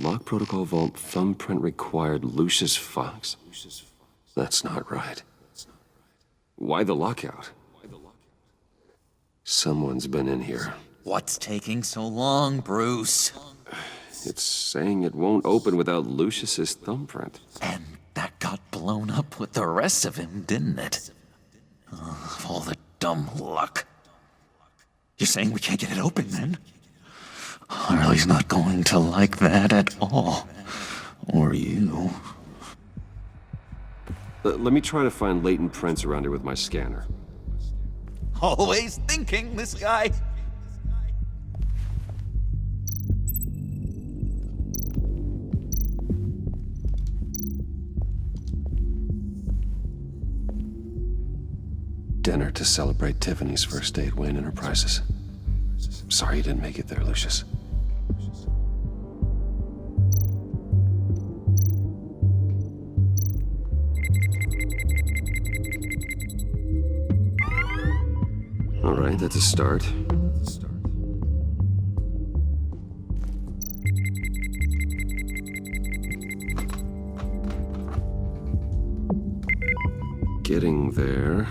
Lock protocol vault thumbprint required Lucius Fox. That's not right. Why the lockout? Someone's been in here. What's taking so long, Bruce? It's saying it won't open without Lucius's thumbprint. And that got blown up with the rest of him, didn't it? Oh, all the dumb luck. You're saying we can't get it open, then? Harley's not going to like that at all. Or you. Let me try to find latent prints around here with my scanner. Always thinking, this guy. Dinner to celebrate Tiffany's first day at Wayne Enterprises. Sorry you didn't make it there, Lucius. All right, that's a start. Getting there.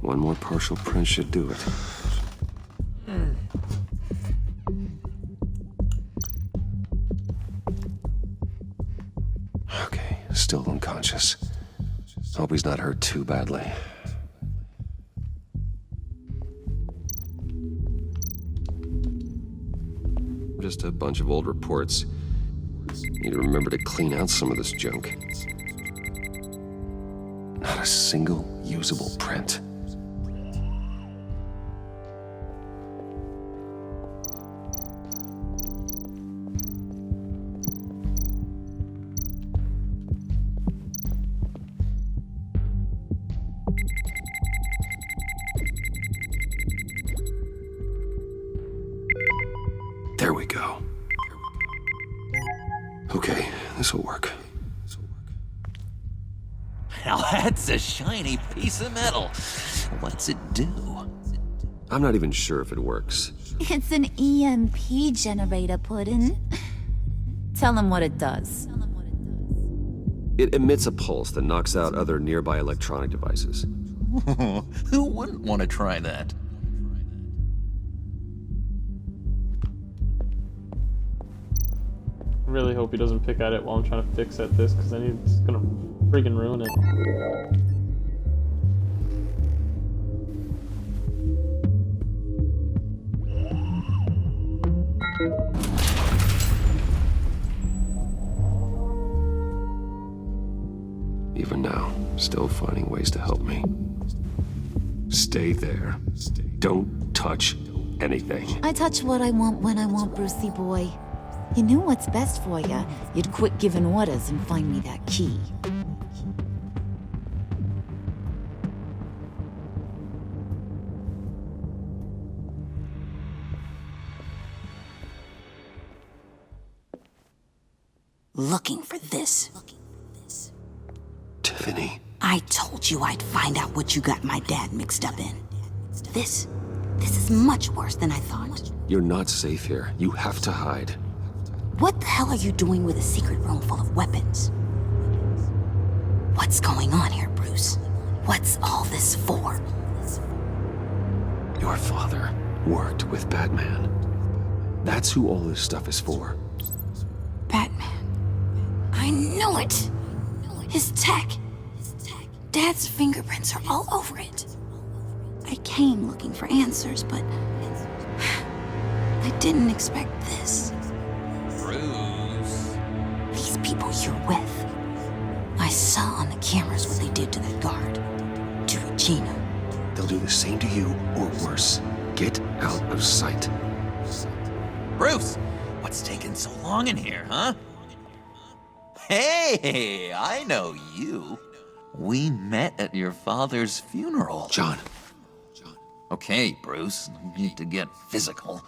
One more partial print should do it. Okay, still unconscious. Hope he's not hurt too badly. Just a bunch of old reports. Need to remember to clean out some of this junk. Not a single usable print. There we go. Okay, this'll work. Now that's a shiny piece of metal. What's it do? I'm not even sure if it works. It's an EMP generator, Puddin'. Tell him what it does. It emits a pulse that knocks out other nearby electronic devices. Who wouldn't want to try that? I really hope he doesn't pick at it while I'm trying to fix at this, because then he's gonna freaking ruin it. Even now, still finding ways to help me. Stay there. Don't touch anything. I touch what I want when I want, Brucey boy. You knew what's best for you. You'd quit giving orders and find me that key. Looking for this. Tiffany. I told you I'd find out what you got my dad mixed up in. This is much worse than I thought. You're not safe here. You have to hide. What the hell are you doing with a secret room full of weapons? What's going on here, Bruce? What's all this for? Your father worked with Batman. That's who all this stuff is for. Batman. I knew it! His tech. Dad's fingerprints are all over it. I came looking for answers, but I didn't expect this. Bruce. These people you're with. I saw on the cameras what they did to that guard. To Regina. They'll do the same to you, or worse. Get out of sight. Bruce, what's taking so long in here, huh? Hey, I know you. We met at your father's funeral. John. Okay, Bruce, no need to get physical.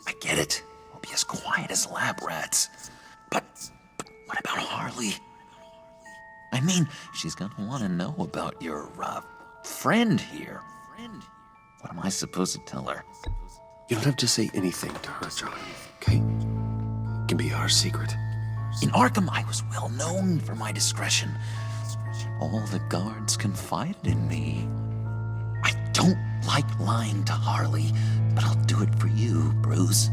I get it. We'll be as quiet as lab rats. But what about Harley? I mean, she's gonna want to know about your, friend here. What am I supposed to tell her? You don't have to say anything to her, John, okay? It can be our secret. In Arkham, I was well known for my discretion. All the guards confided in me. I don't like lying to Harley, but I'll do it for you, Bruce.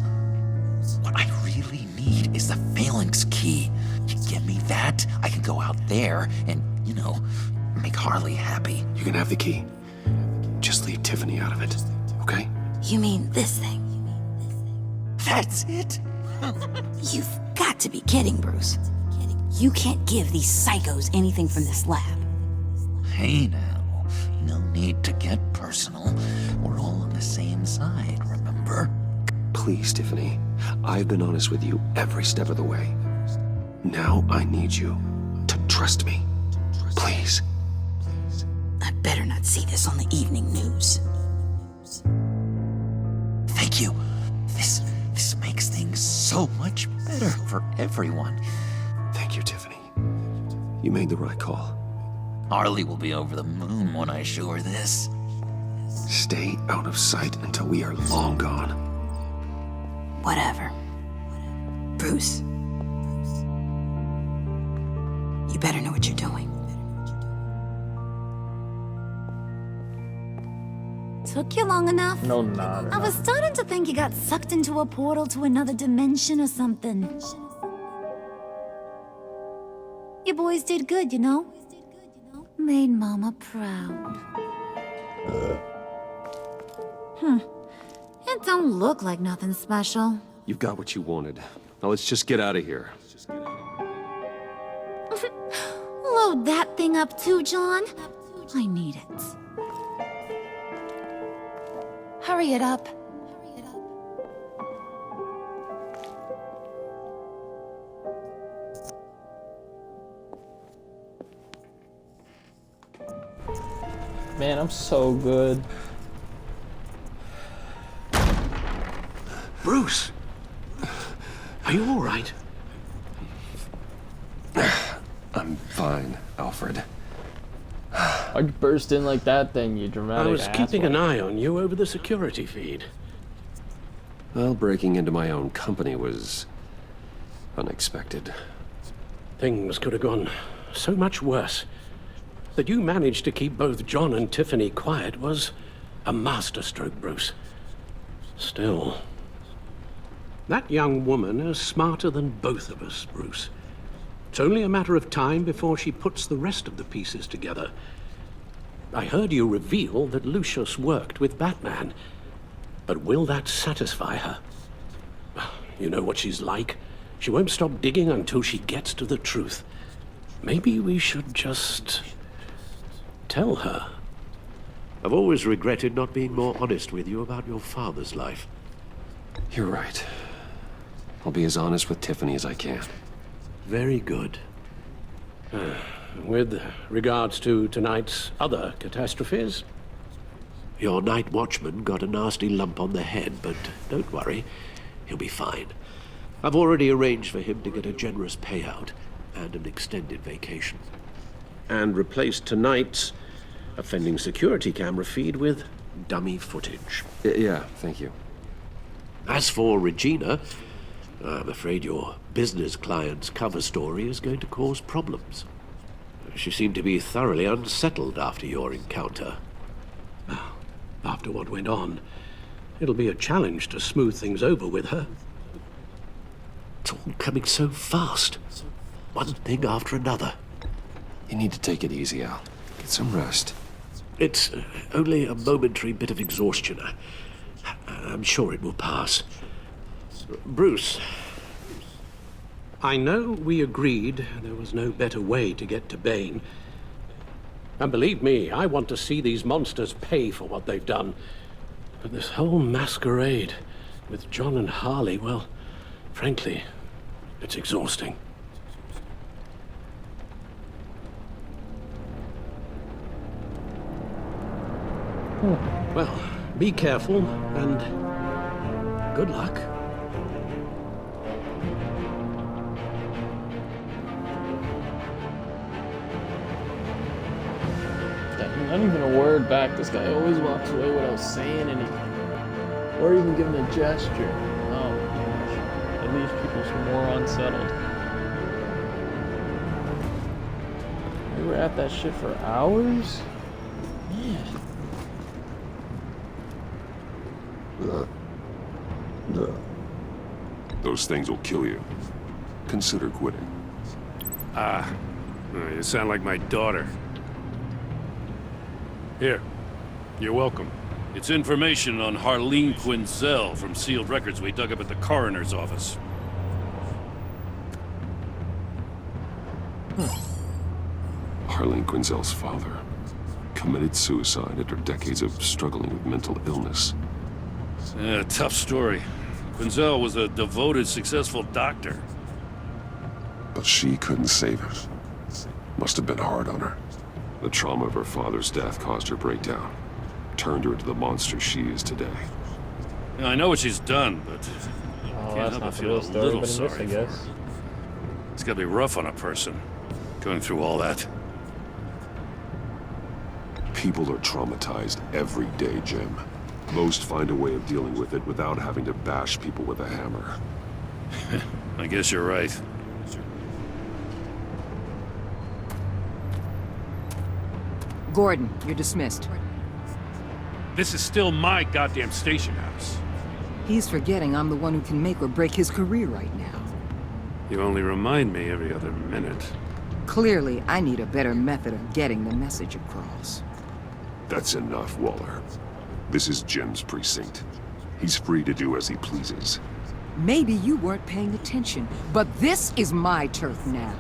What I really need is the phalanx key. You get me that, I can go out there and, make Harley happy. You can have the key. Just leave Tiffany out of it, okay? You mean this thing? That's it? You've got to be kidding, Bruce. You can't give these psychos anything from this lab. Hey now, no need to get personal. We're all on the same side, remember? Please, Tiffany. I've been honest with you every step of the way. Now I need you to trust me. Please. I better not see this on the evening news. Thank you. This makes things so much better for everyone. Thank you, Tiffany. You made the right call. Harley will be over the moon when I show her this. Stay out of sight until we are long gone. Whatever. Bruce. You better know what you're doing. Took you long enough? No, not. I was starting to think you got sucked into a portal to another dimension or something. You boys did good, you know? Made Mama proud. It don't look like nothing special. You've got what you wanted. Now let's just get out of here. Load that thing up too, John. I need it. Hurry it up. Man, I'm so good. Bruce! Are you all right? I'm fine, Alfred. Why'd you burst in like that then, you dramatic I was keeping an asshole? eye on you over the security feed. Well, breaking into my own company was unexpected. Things could have gone so much worse. That you managed to keep both John and Tiffany quiet was a masterstroke, Bruce. Still, that young woman is smarter than both of us, Bruce. It's only a matter of time before she puts the rest of the pieces together. I heard you reveal that Lucius worked with Batman. But will that satisfy her? You know what she's like. She won't stop digging until she gets to the truth. Maybe we should just tell her. I've always regretted not being more honest with you about your father's life. You're right. I'll be as honest with Tiffany as I can. Very good. With regards to tonight's other catastrophes, your night watchman got a nasty lump on the head, but don't worry, he'll be fine. I've already arranged for him to get a generous payout and an extended vacation. And replaced tonight's offending security camera feed with dummy footage. Yeah, thank you. As for Regina, I'm afraid your business client's cover story is going to cause problems. She seemed to be thoroughly unsettled after your encounter. After what went on, it'll be a challenge to smooth things over with her. It's all coming so fast. One thing after another. You need to take it easy, Al. Get some rest. It's only a momentary bit of exhaustion. I'm sure it will pass. Bruce, I know we agreed there was no better way to get to Bane. And believe me, I want to see these monsters pay for what they've done. But this whole masquerade with John and Harley, well, frankly, it's exhausting. Well, be careful and good luck. Not even a word back. This guy always walks away without saying anything. Or even giving a gesture. Oh my gosh. It leaves people more unsettled. We were at that shit for hours? Man. Those things will kill you. Consider quitting. You sound like my daughter. Here, you're welcome. It's information on Harleen Quinzel from sealed records we dug up at the coroner's office. Harleen Quinzel's father committed suicide after decades of struggling with mental illness. Yeah, tough story. Quinzel was a devoted, successful doctor. But she couldn't save him. Must have been hard on her. The trauma of her father's death caused her breakdown. Turned her into the monster she is today. Yeah, I know what she's done, but Oh, can't that's help not but the feel real a story, little but in this, sorry I for her. guess. It's gotta be rough on a person, going through all that. People are traumatized every day, Jim. Most find a way of dealing with it without having to bash people with a hammer. I guess you're right. Gordon, you're dismissed. This is still my goddamn station house. He's forgetting I'm the one who can make or break his career right now. You only remind me every other minute. Clearly, I need a better method of getting the message across. That's enough, Waller. This is Jim's precinct. He's free to do as he pleases. Maybe you weren't paying attention, but this is my turf now.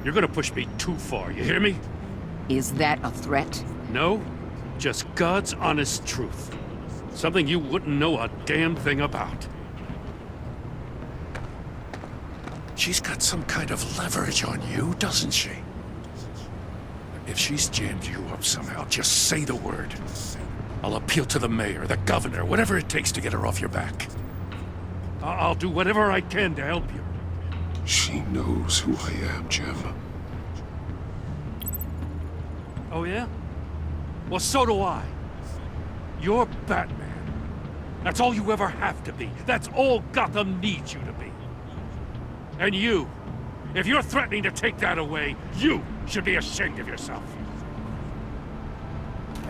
You're gonna push me too far, you hear me? Is that a threat? No, just God's honest truth. Something you wouldn't know a damn thing about. She's got some kind of leverage on you, doesn't she? If she's jammed you up somehow, just say the word. I'll appeal to the mayor, the governor, whatever it takes to get her off your back. I'll do whatever I can to help you. She knows who I am, Jim. Oh, yeah? Well, so do I. You're Batman. That's all you ever have to be. That's all Gotham needs you to be. And you If you're threatening to take that away, you should be ashamed of yourself.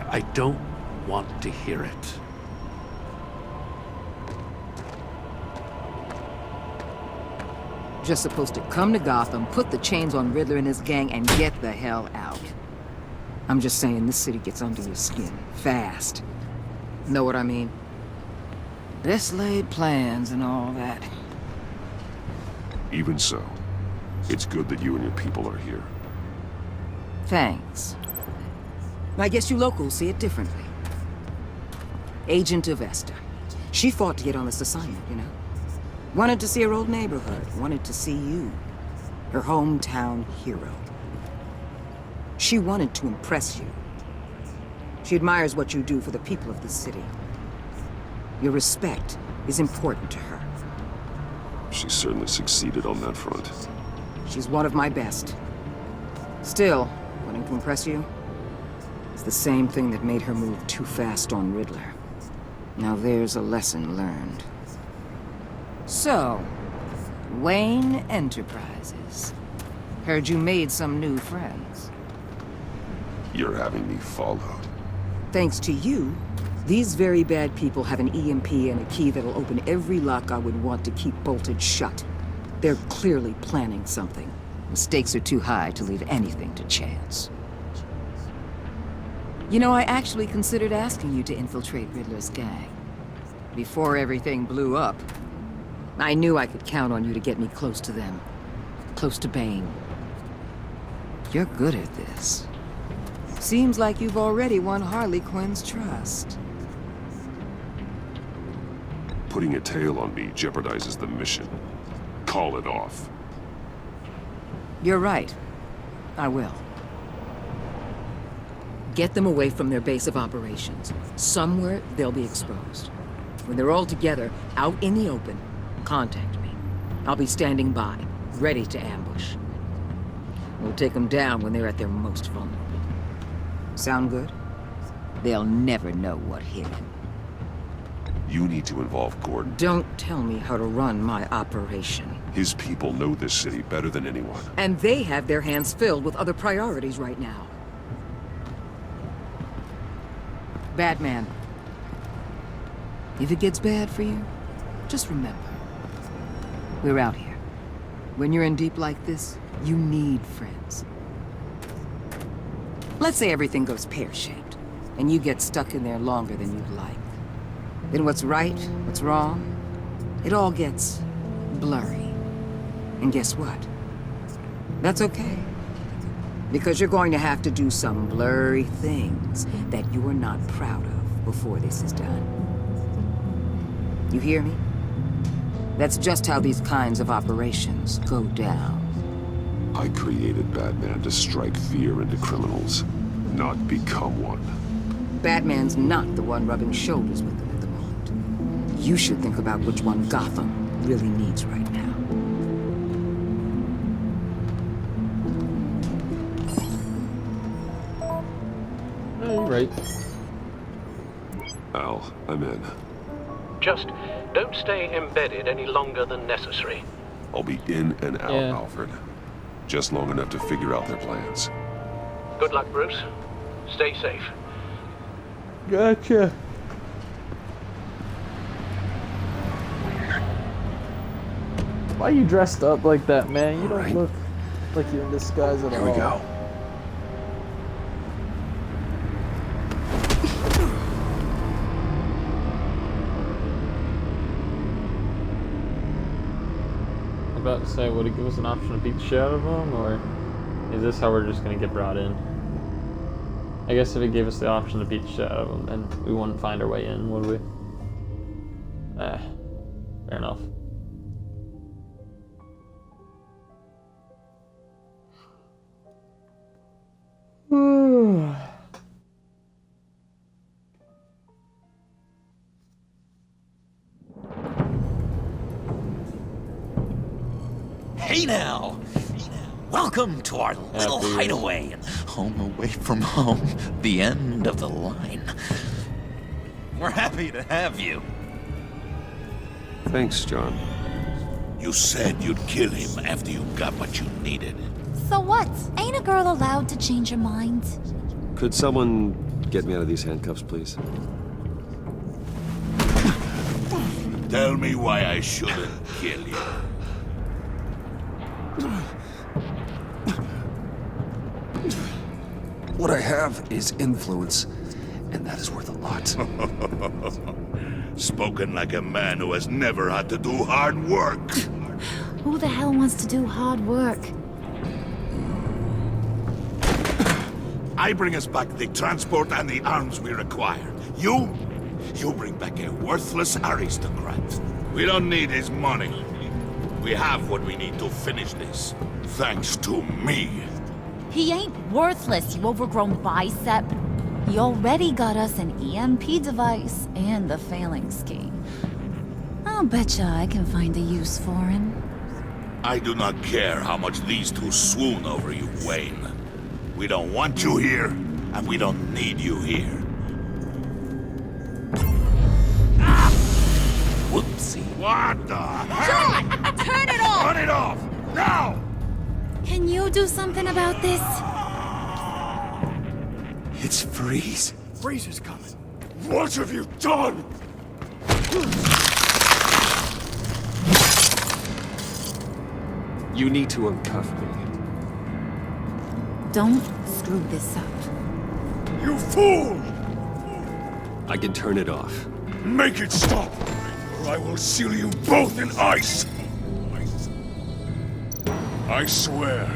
I don't want to hear it. Just supposed to come to Gotham, put the chains on Riddler and his gang, and get the hell out. I'm just saying, this city gets under your skin. Fast. Know what I mean? Best laid plans and all that. Even so, it's good that you and your people are here. Thanks. I guess you locals see it differently. Agent of Esther. She fought to get on this assignment, you know? Wanted to see her old neighborhood. Wanted to see you. Her hometown hero. She wanted to impress you. She admires what you do for the people of the city. Your respect is important to her. She certainly succeeded on that front. She's one of my best. Still, wanting to impress you? It's the same thing that made her move too fast on Riddler. Now there's a lesson learned. So, Wayne Enterprises. Heard you made some new friends. You're having me followed. Thanks to you, these very bad people have an EMP and a key that'll open every lock I would want to keep bolted shut. They're clearly planning something. The stakes are too high to leave anything to chance. You know, I actually considered asking you to infiltrate Riddler's gang. Before everything blew up, I knew I could count on you to get me close to them. Close to Bane. You're good at this. Seems like you've already won Harley Quinn's trust. Putting a tail on me jeopardizes the mission. Call it off. You're right. I will. Get them away from their base of operations. Somewhere they'll be exposed. When they're all together, out in the open, contact me. I'll be standing by, ready to ambush. We'll take them down when they're at their most vulnerable. Sound good? They'll never know what hit him. You need to involve Gordon. Don't tell me how to run my operation. His people know this city better than anyone. And they have their hands filled with other priorities right now. Batman. If it gets bad for you, just remember. We're out here. When you're in deep like this, you need friends. Let's say everything goes pear-shaped, and you get stuck in there longer than you'd like. Then what's right, what's wrong, it all gets blurry. And guess what? That's okay. Because you're going to have to do some blurry things that you're not proud of before this is done. You hear me? That's just how these kinds of operations go down. I created Batman to strike fear into criminals, not become one. Batman's not the one rubbing shoulders with them at the moment. You should think about which one Gotham really needs right now. No, you're right. Al, I'm in. Just don't stay embedded any longer than necessary. I'll be in and out, Alfred. Just long enough to figure out their plans. Good luck, Bruce. Stay safe. Gotcha. Why are you dressed up like that, man? You don't look like you're in disguise at all. Here we go. I'm about to say, would it give us an option to beat the shit out of them, or is this how we're just gonna get brought in? I guess if it gave us the option to beat the shit out of them, then we wouldn't find our way in, would we? Fair enough. Hey now! Welcome to our little hideaway and home away from home, the end of the line. We're happy to have you. Thanks, John. You said you'd kill him after you got what you needed. So what? Ain't a girl allowed to change her mind? Could someone get me out of these handcuffs, please? Tell me why I shouldn't kill you. What I have is influence, and that is worth a lot. Spoken like a man who has never had to do hard work. Who the hell wants to do hard work? I bring us back the transport and the arms we require. You bring back a worthless aristocrat. We don't need his money. We have what we need to finish this. Thanks to me. He ain't worthless, you overgrown bicep. He already got us an EMP device and the phalanx scheme. I'll betcha I can find a use for him. I do not care how much these two swoon over you, Wayne. We don't want you here, and we don't need you here. Whoopsie. What the hell? John! Turn it off! Turn it off! Now! Can you do something about this? It's Freeze. Freeze is coming. What have you done? You need to uncuff me. Don't screw this up. You fool! I can turn it off. Make it stop, or I will seal you both in ice! I swear,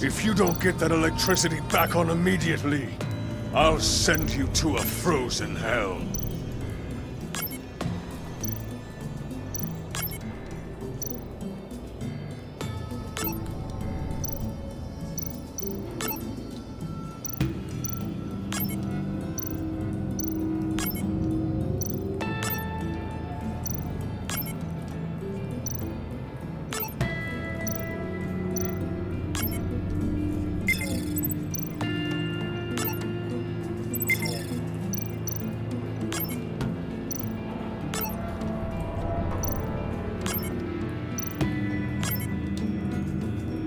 if you don't get that electricity back on immediately, I'll send you to a frozen hell.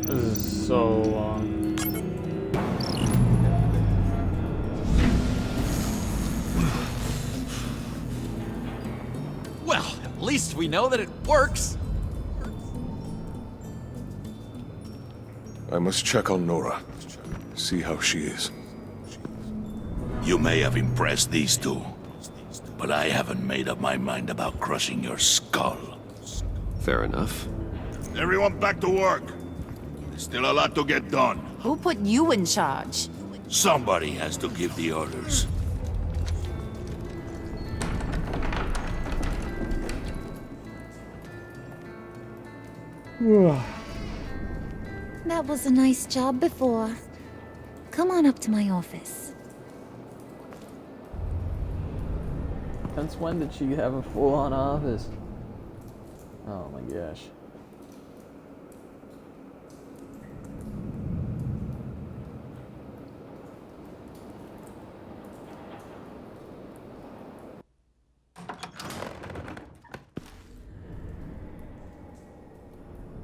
This is so long. Well, at least we know that it works. I must check on Nora. See how she is. You may have impressed these two, but I haven't made up my mind about crushing your skull. Fair enough. Everyone back to work. There's still a lot to get done. Who put you in charge? Somebody has to give the orders. That was a nice job before. Come on up to my office. Since when did she have a full-on office? Oh my gosh.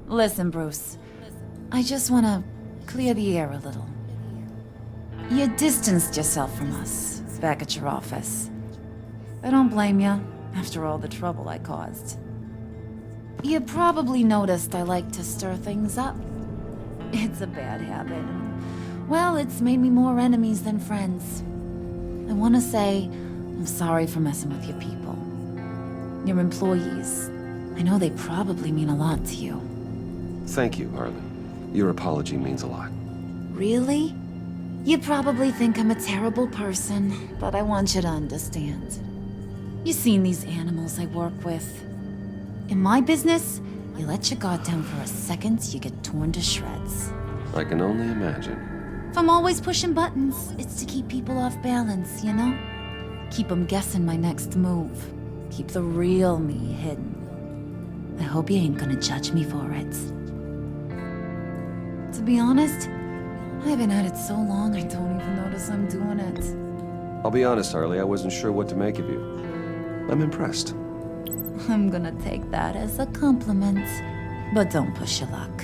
Listen, Bruce. I just want to clear the air a little. You distanced yourself from us back at your office. I don't blame you, after all the trouble I caused. You probably noticed I like to stir things up. It's a bad habit, and, well, it's made me more enemies than friends. I want to say I'm sorry for messing with your people. Your employees. I know they probably mean a lot to you. Thank you, Harley. Your apology means a lot. Really? You probably think I'm a terrible person, but I want you to understand. You've seen these animals I work with. In my business, you let your guard down for a second, you get torn to shreds. I can only imagine. If I'm always pushing buttons, it's to keep people off balance, you know? Keep them guessing my next move. Keep the real me hidden. I hope you ain't gonna judge me for it. To be honest, I've been at it so long I don't even notice I'm doing it. I'll be honest, Harley, I wasn't sure what to make of you. I'm impressed. I'm gonna take that as a compliment. But don't push your luck.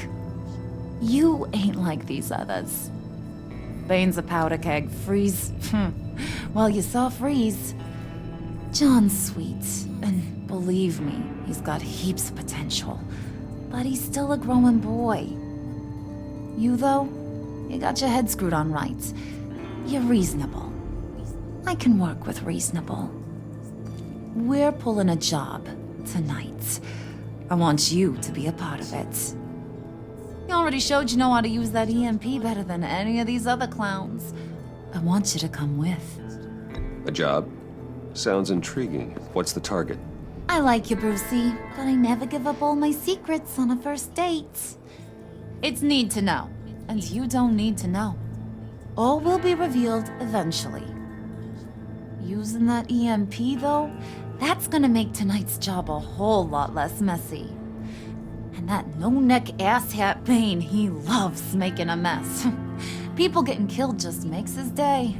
You ain't like these others. Bane's a powder keg. Freeze. Well, you saw Freeze. John's sweet, and believe me, he's got heaps of potential. But he's still a growing boy. You, though, you got your head screwed on right. You're reasonable. I can work with reasonable. We're pulling a job tonight. I want you to be a part of it. You already showed you know how to use that EMP better than any of these other clowns. I want you to come with. A job? Sounds intriguing. What's the target? I like you, Brucey, but I never give up all my secrets on a first date. It's need to know, and you don't need to know. All will be revealed eventually. Using that EMP, though, that's gonna make tonight's job a whole lot less messy. And that no-neck asshat Bane, he loves making a mess. People getting killed just makes his day.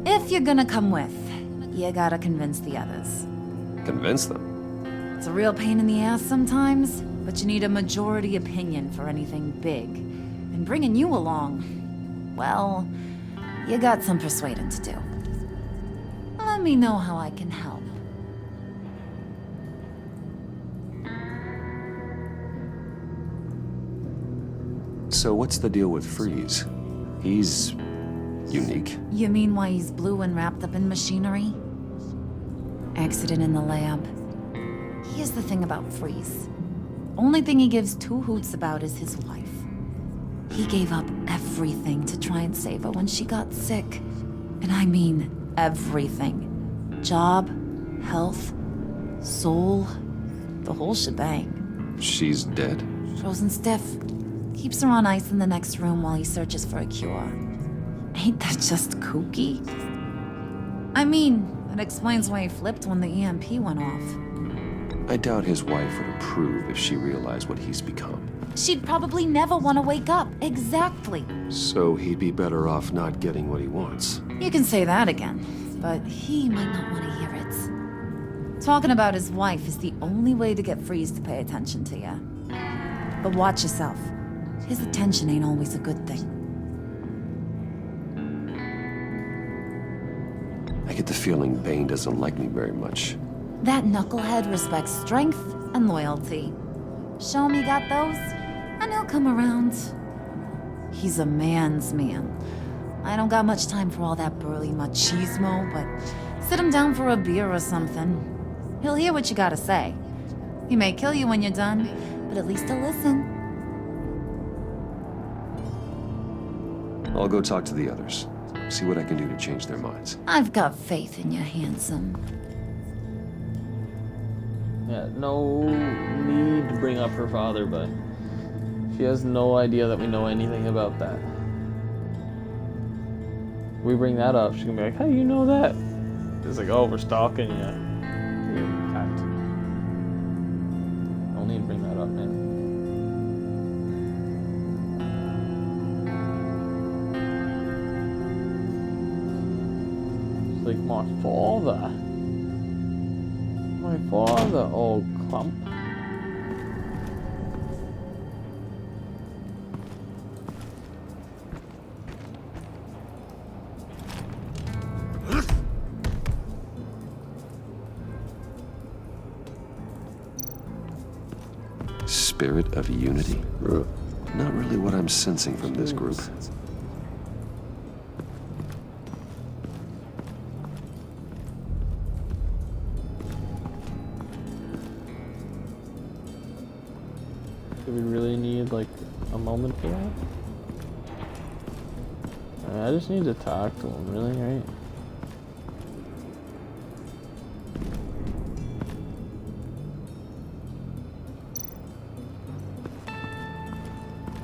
If you're gonna come with, you gotta convince the others. Convince them? It's a real pain in the ass sometimes, but you need a majority opinion for anything big. And bringing you along, well, you got some persuading to do. Let me know how I can help. So what's the deal with Freeze? He's unique. You mean why he's blue and wrapped up in machinery? Accident in the lab. Here's the thing about Freeze. Only thing he gives two hoots about is his wife. He gave up everything to try and save her when she got sick. And I mean everything. Job, health, soul, the whole shebang. She's dead? Frozen stiff. Keeps her on ice in the next room while he searches for a cure. Ain't that just kooky? I mean, that explains why he flipped when the EMP went off. I doubt his wife would approve if she realized what he's become. She'd probably never want to wake up. Exactly. So he'd be better off not getting what he wants. You can say that again, but he might not want to hear it. Talking about his wife is the only way to get Freeze to pay attention to you. But watch yourself. His attention ain't always a good thing. I get the feeling Bane doesn't like me very much. That knucklehead respects strength and loyalty. Show him you got those, and he'll come around. He's a man's man. I don't got much time for all that burly machismo, but sit him down for a beer or something. He'll hear what you gotta say. He may kill you when you're done, but at least he'll listen. I'll go talk to the others. See what I can do to change their minds. I've got faith in you, handsome. Yeah, no need to bring up her father, but she has no idea that we know anything about that. We bring that up, she can be like, how do you know that? It's like, oh, we're stalking you. Yeah, Pact. Don't need to bring that up, man. It's like, my father. My father, old clump. Spirit of unity? Not really what I'm sensing from this group. Do we really need, like, a moment for that? I just need to talk to him, really, right?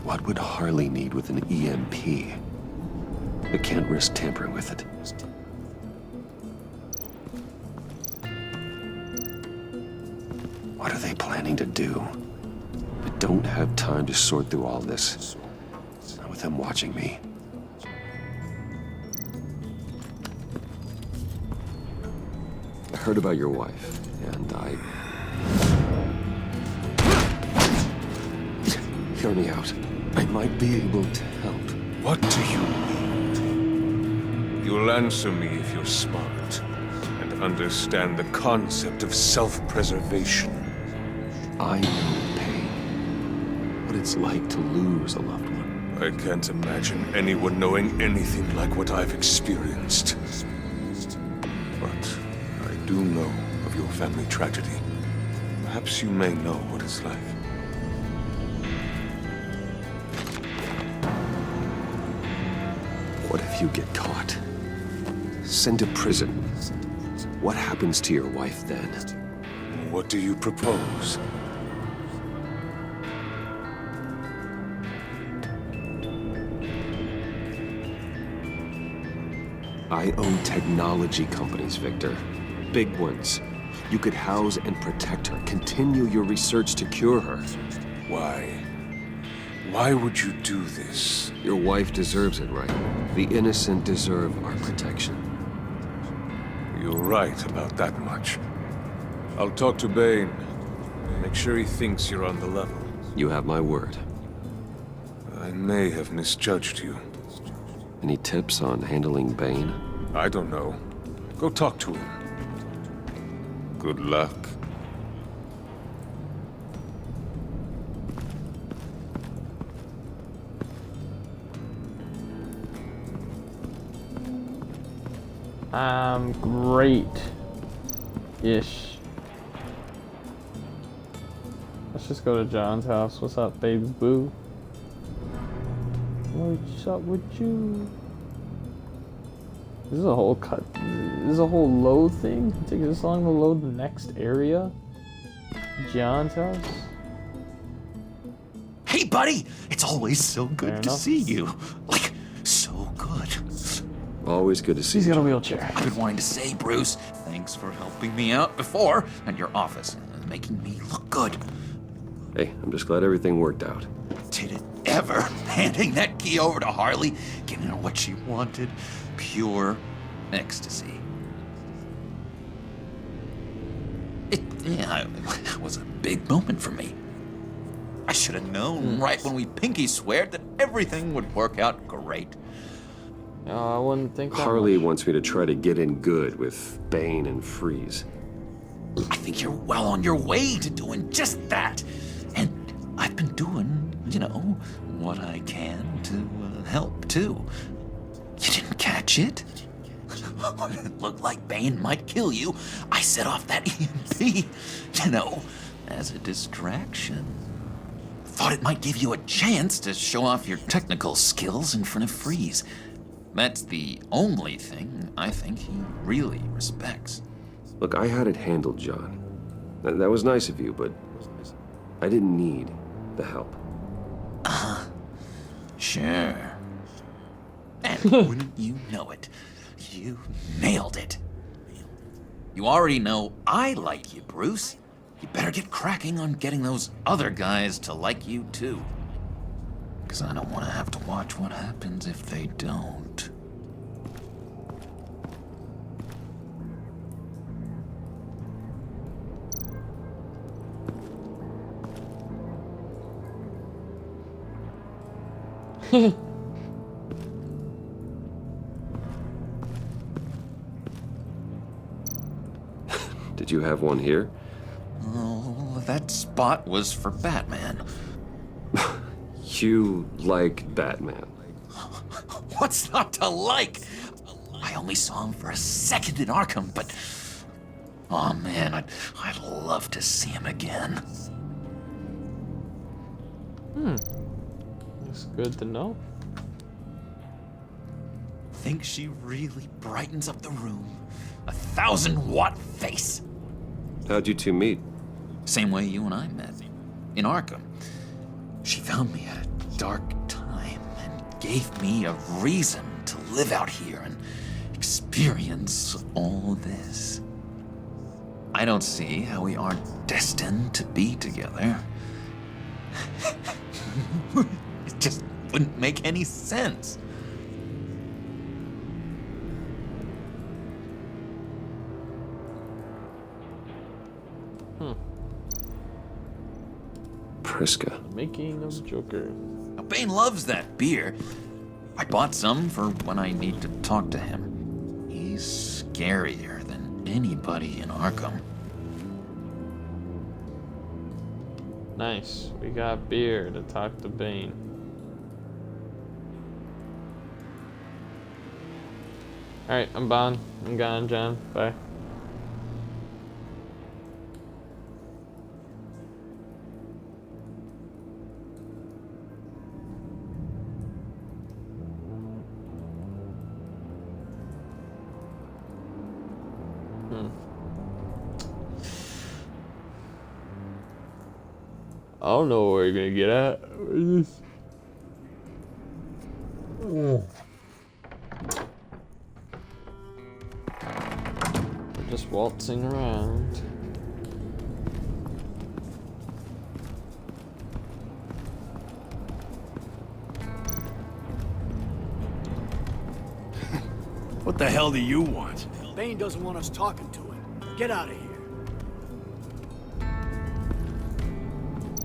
What would Harley need with an EMP? I can't risk tampering with it. What are they planning to do? I don't have time to sort through all this. Not with them watching me. I heard about your wife, and Hear me out. I might be able to help. What do you need? You'll answer me if you're smart and understand the concept of self-preservation. I know pain. What it's like to lose a loved one. I can't imagine anyone knowing anything like what I've experienced. But I do know of your family tragedy. Perhaps you may know what it's like. What if you get caught? Sent to prison. What happens to your wife then? What do you propose? I own technology companies, Victor. Big ones. You could house and protect her. Continue your research to cure her. Why? Why would you do this? Your wife deserves it, right? The innocent deserve our protection. You're right about that much. I'll talk to Bane. Make sure he thinks you're on the level. You have my word. I may have misjudged you. Any tips on handling Bane? I don't know. Go talk to him. Good luck. Great-ish. Let's just go to John's house. What's up, babes boo? What's up with you? This is a whole cut. This is a whole load thing. It takes this long to load the next area. John's house. Hey, buddy! It's always so good to see you. Like, so good. Always good to see you. He's got a wheelchair. I've been wanting to say, Bruce, thanks for helping me out before at your office, making me look good. Hey, I'm just glad everything worked out. Did it ever? Handing that key over to Harley, giving her what she wanted. Pure ecstasy. It was a big moment for me. I should have known right when we pinky sweared that everything would work out great. I wouldn't think that Harley much. wants me to try to get in good with Bane and Freeze. I think you're well on your way to doing just that. And I've been doing, what I can to help, too. You didn't catch it? When it looked like Bane might kill you, I set off that EMP, as a distraction. Thought it might give you a chance to show off your technical skills in front of Freeze. That's the only thing I think he really respects. Look, I had it handled, John. That was nice of you, but I didn't need the help. Sure. And wouldn't you know it, you nailed it. You already know I like you, Bruce. You better get cracking on getting those other guys to like you, too. Because I don't want to have to watch what happens if they don't. Did you have one here? Oh, that spot was for Batman. You like Batman. What's not to like? I only saw him for a second in Arkham, but... Oh man, I'd love to see him again. It's good to know. Think she really brightens up the room. 1,000-watt face. How'd you two meet? Same way you and I met. In Arkham. She found me at a dark time and gave me a reason to live out here and experience all this. I don't see how we aren't destined to be together. It just wouldn't make any sense. Priska. Making of Joker. Now, Bane loves that beer. I bought some for when I need to talk to him. He's scarier than anybody in Arkham. Nice. We got beer to talk to Bane. Alright, I'm Bond. I'm gone, John. Bye. I don't know where you're gonna get at. Where's this? We're just waltzing around. What the hell do you want? Bane doesn't want us talking to him. Get out of here.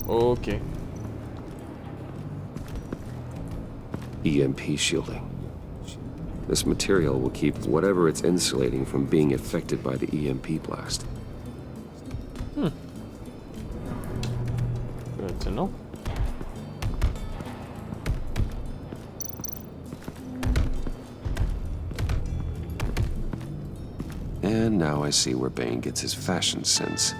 Okay. EMP shielding. This material will keep whatever it's insulating from being affected by the EMP blast. Good to know. And now I see where Bane gets his fashion sense.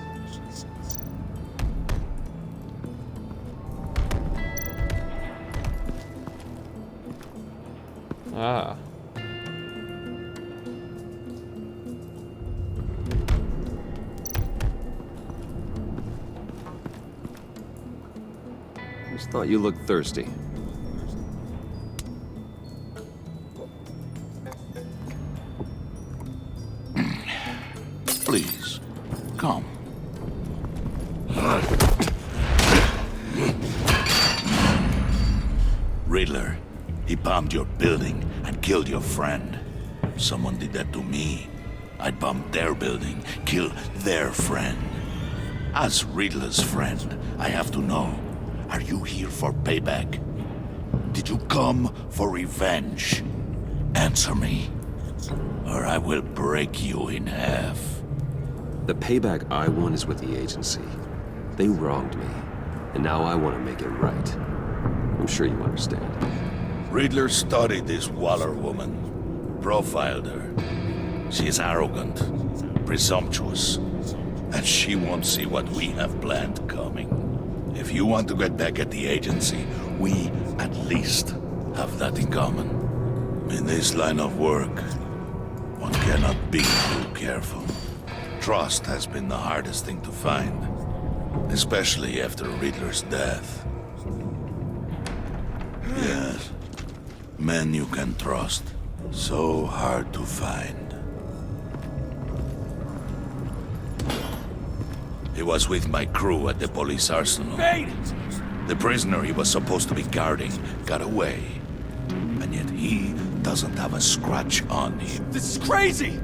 Ah. Just thought you looked thirsty. Please, come. Riddler, he bombed your building and killed your friend. Someone did that to me. I'd bomb their building, kill their friend. As Riddler's friend, I have to know, are you here for payback? Did you come for revenge? Answer me, or I will break you in half. The payback I want is with the agency. They wronged me, and now I want to make it right. I'm sure you understand. Riddler studied this Waller woman, profiled her. She is arrogant, presumptuous, and she won't see what we have planned coming. If you want to get back at the agency, we at least have that in common. In this line of work, one cannot be too careful. Trust has been the hardest thing to find, especially after Riddler's death. Yes, men you can trust, so hard to find. He was with my crew at the police arsenal. Bane! The prisoner he was supposed to be guarding got away, and yet he doesn't have a scratch on him. This is crazy!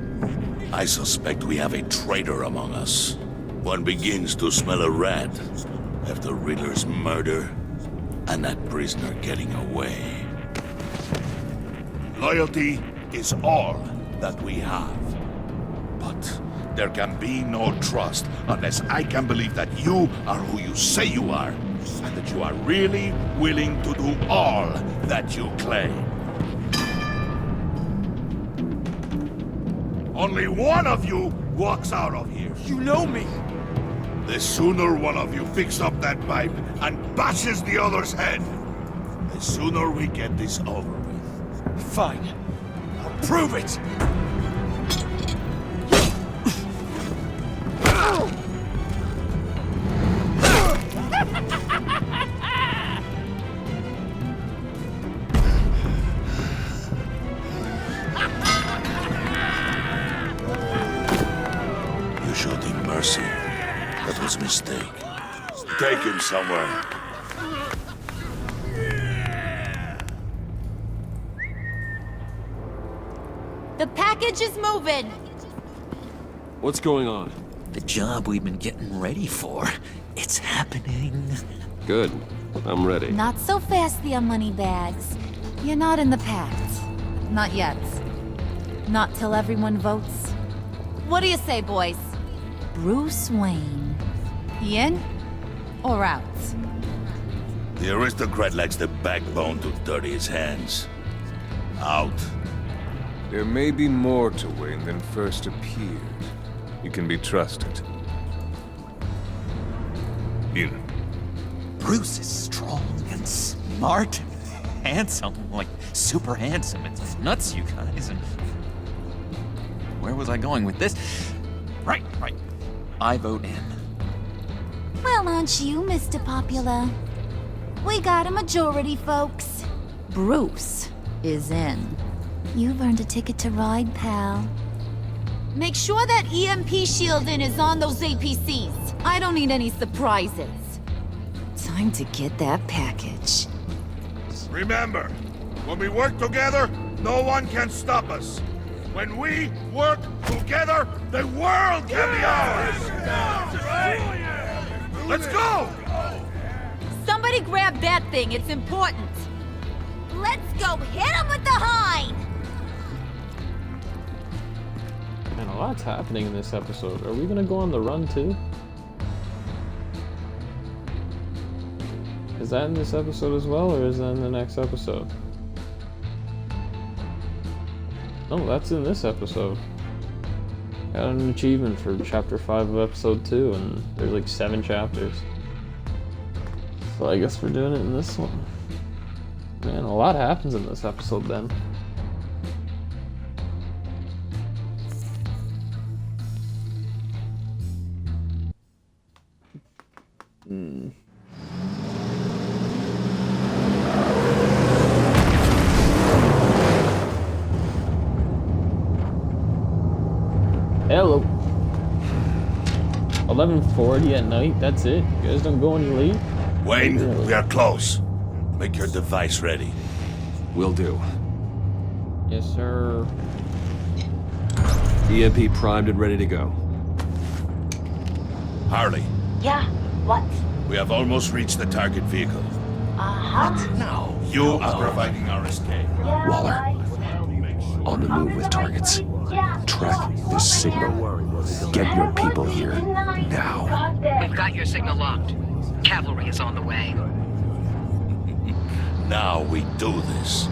I suspect we have a traitor among us. One begins to smell a rat after Riddler's murder and that prisoner getting away. Loyalty is all that we have. But there can be no trust unless I can believe that you are who you say you are, and that you are really willing to do all that you claim. Only one of you walks out of here. You know me. The sooner one of you picks up that pipe and bashes the other's head, the sooner we get this over with. Fine. I'll prove it. You showed him mercy. That was a mistake. Take him somewhere. The package is moving. What's going on? The job we've been getting ready for. It's happening. Good. I'm ready. Not so fast, the moneybags. You're not in the Pact. Not yet. Not till everyone votes. What do you say, boys? Bruce Wayne. In or out? The aristocrat lacks the backbone to dirty his hands. Out. There may be more to Wayne than first appeared. You can be trusted. In. Bruce is strong and smart and handsome, like super handsome. It's nuts, you guys. And where was I going with this? Right. I vote in. Well, aren't you, Mr. Popular? We got a majority, folks. Bruce is in. You've earned a ticket to ride, pal. Make sure that EMP shielding is on those APCs. I don't need any surprises. Time to get that package. Remember, when we work together, no one can stop us. When we work together, the world can be ours! Let's go! Somebody grab that thing, it's important. Let's go hit him with the hind! Man, a lot's happening in this episode. Are we gonna go on the run too? Is that in this episode as well, or is that in the next episode? No, that's in this episode. Got an achievement for chapter 5 of episode 2, and there's like 7 chapters. So I guess we're doing it in this one. Man, a lot happens in this episode then. Hello. 11:40 at night, that's it? You guys don't go any late? Wayne, we are close. Make your device ready. Will do. Yes, sir. EMP primed and ready to go. Harley, Yeah, what? we have almost reached the target vehicle. Uh-huh. No. You are providing our escape. Waller. On the move with targets. Track this signal. Get your people here. Now. We've got your signal locked. Cavalry is on the way. Now we do this.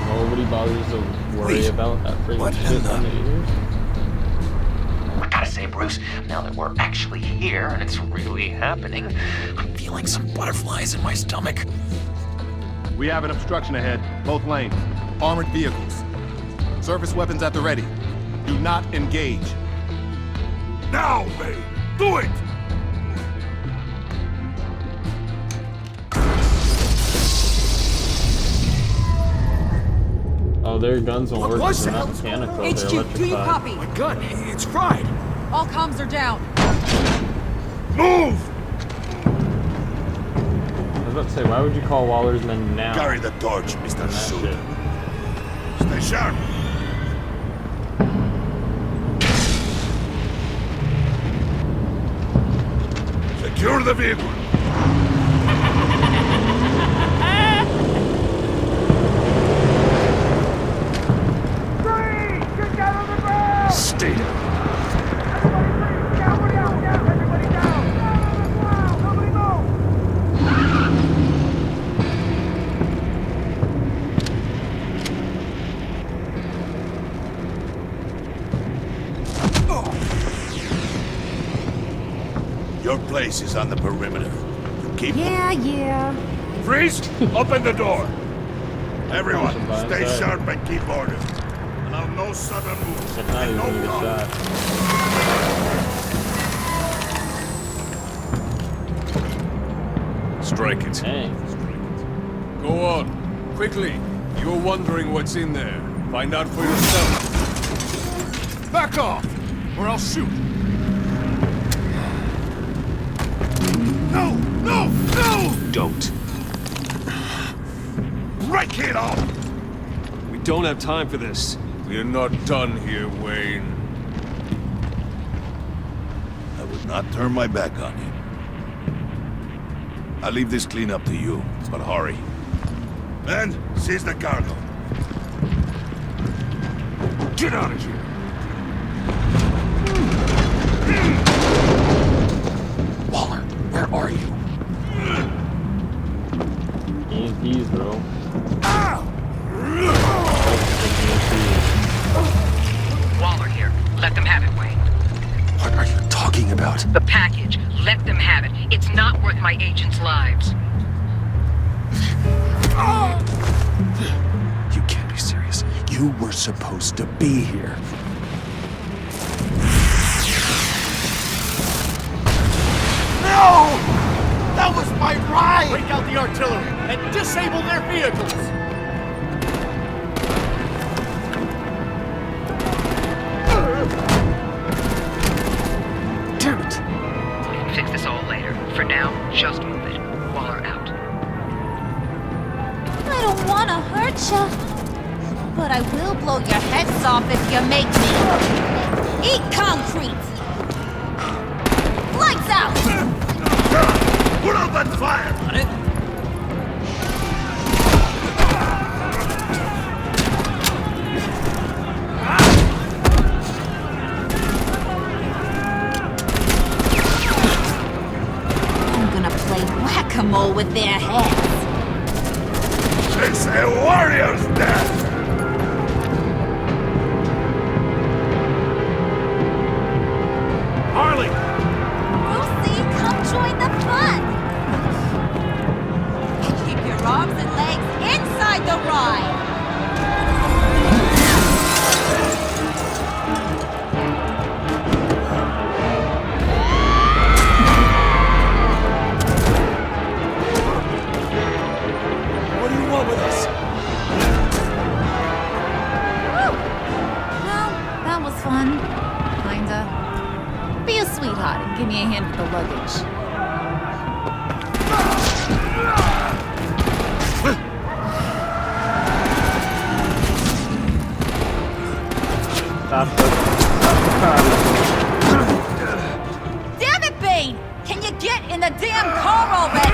Nobody bothers to worry about that freaking shit on the ears. I gotta say, Bruce, now that we're actually here and it's really happening, I'm feeling some butterflies in my stomach. We have an obstruction ahead, both lanes. Armored vehicles. Service weapons at the ready. Do not engage. Now, Wayne! Do it! Oh, their guns won't work because they're not mechanical, they're HQ, do you electrified. copy? My gun, it's fried. All comms are down. Move! I was about to say, why would you call Waller's men now? Carry the torch, Mr. Suit. Stay sharp. Secure the vehicle. Stay down. Your place is on the perimeter. You keep... Yeah. Freeze! Open the door! Everyone, Somebody stay inside. sharp and keep order. Allow no sudden moves. If not, and he's no gonna get cover. shot. Strike it. Dang. Go on. Quickly. You're wondering what's in there. Find out for yourself. Back off, or I'll shoot. No! No! No! Don't. Break it off! We don't have time for this. We're not done here, Wayne. I would not turn my back on you. I'll leave this cleanup to you, but hurry. Men, seize the cargo. Get out of here! Waller, where are you? EMPs, bro. Waller here. Let them have it, Wayne. What are you talking about? The package. Let them have it. It's not worth my agents' lives. You can't be serious. You were supposed to be here. No! That was my ride! Break out the artillery and disable their vehicles! Damn it! We can fix this all later. For now, just move it. Waller out. I don't want to hurt you, but I will blow your heads off if you make me. Eat concrete! Lights out! Put up that fire! On it? I'm gonna play whack-a-mole with their heads. It's a warrior's death! Harley! Lucy, come join the fun! Keep your arms and legs inside the ride! What do you want with us? Well, that was fun. Kinda. Be a sweetheart and give me a hand with the luggage. Damn it, Bane! Can you get in the damn car already?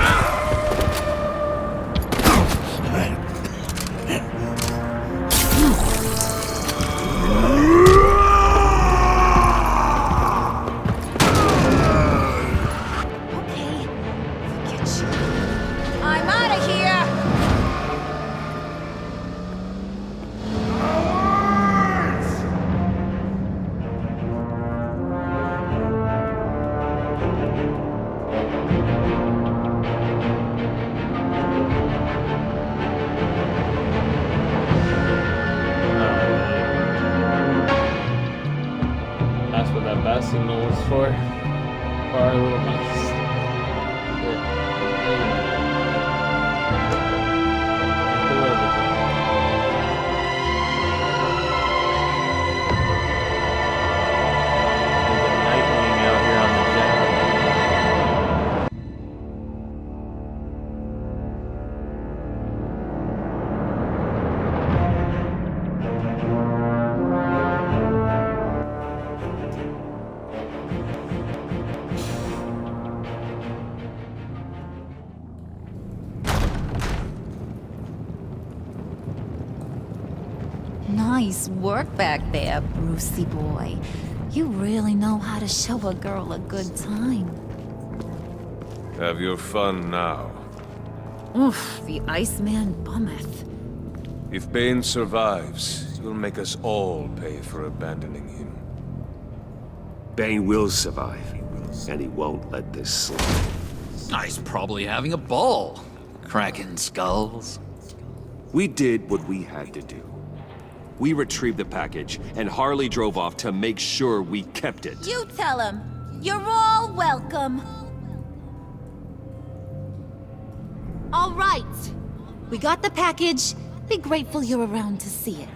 I'm out of here! That's what that bat signal was for. For our little house. Nice work back there, Brucey boy. You really know how to show a girl a good time. Have your fun now. Oof, the Iceman bummeth. If Bane survives, he'll make us all pay for abandoning him. Bane will survive, and he won't let this slide. He's probably having a ball. Cracking skulls. We did what we had to do. We retrieved the package, and Harley drove off to make sure we kept it. You tell him. You're all welcome. All right. We got the package. Be grateful you're around to see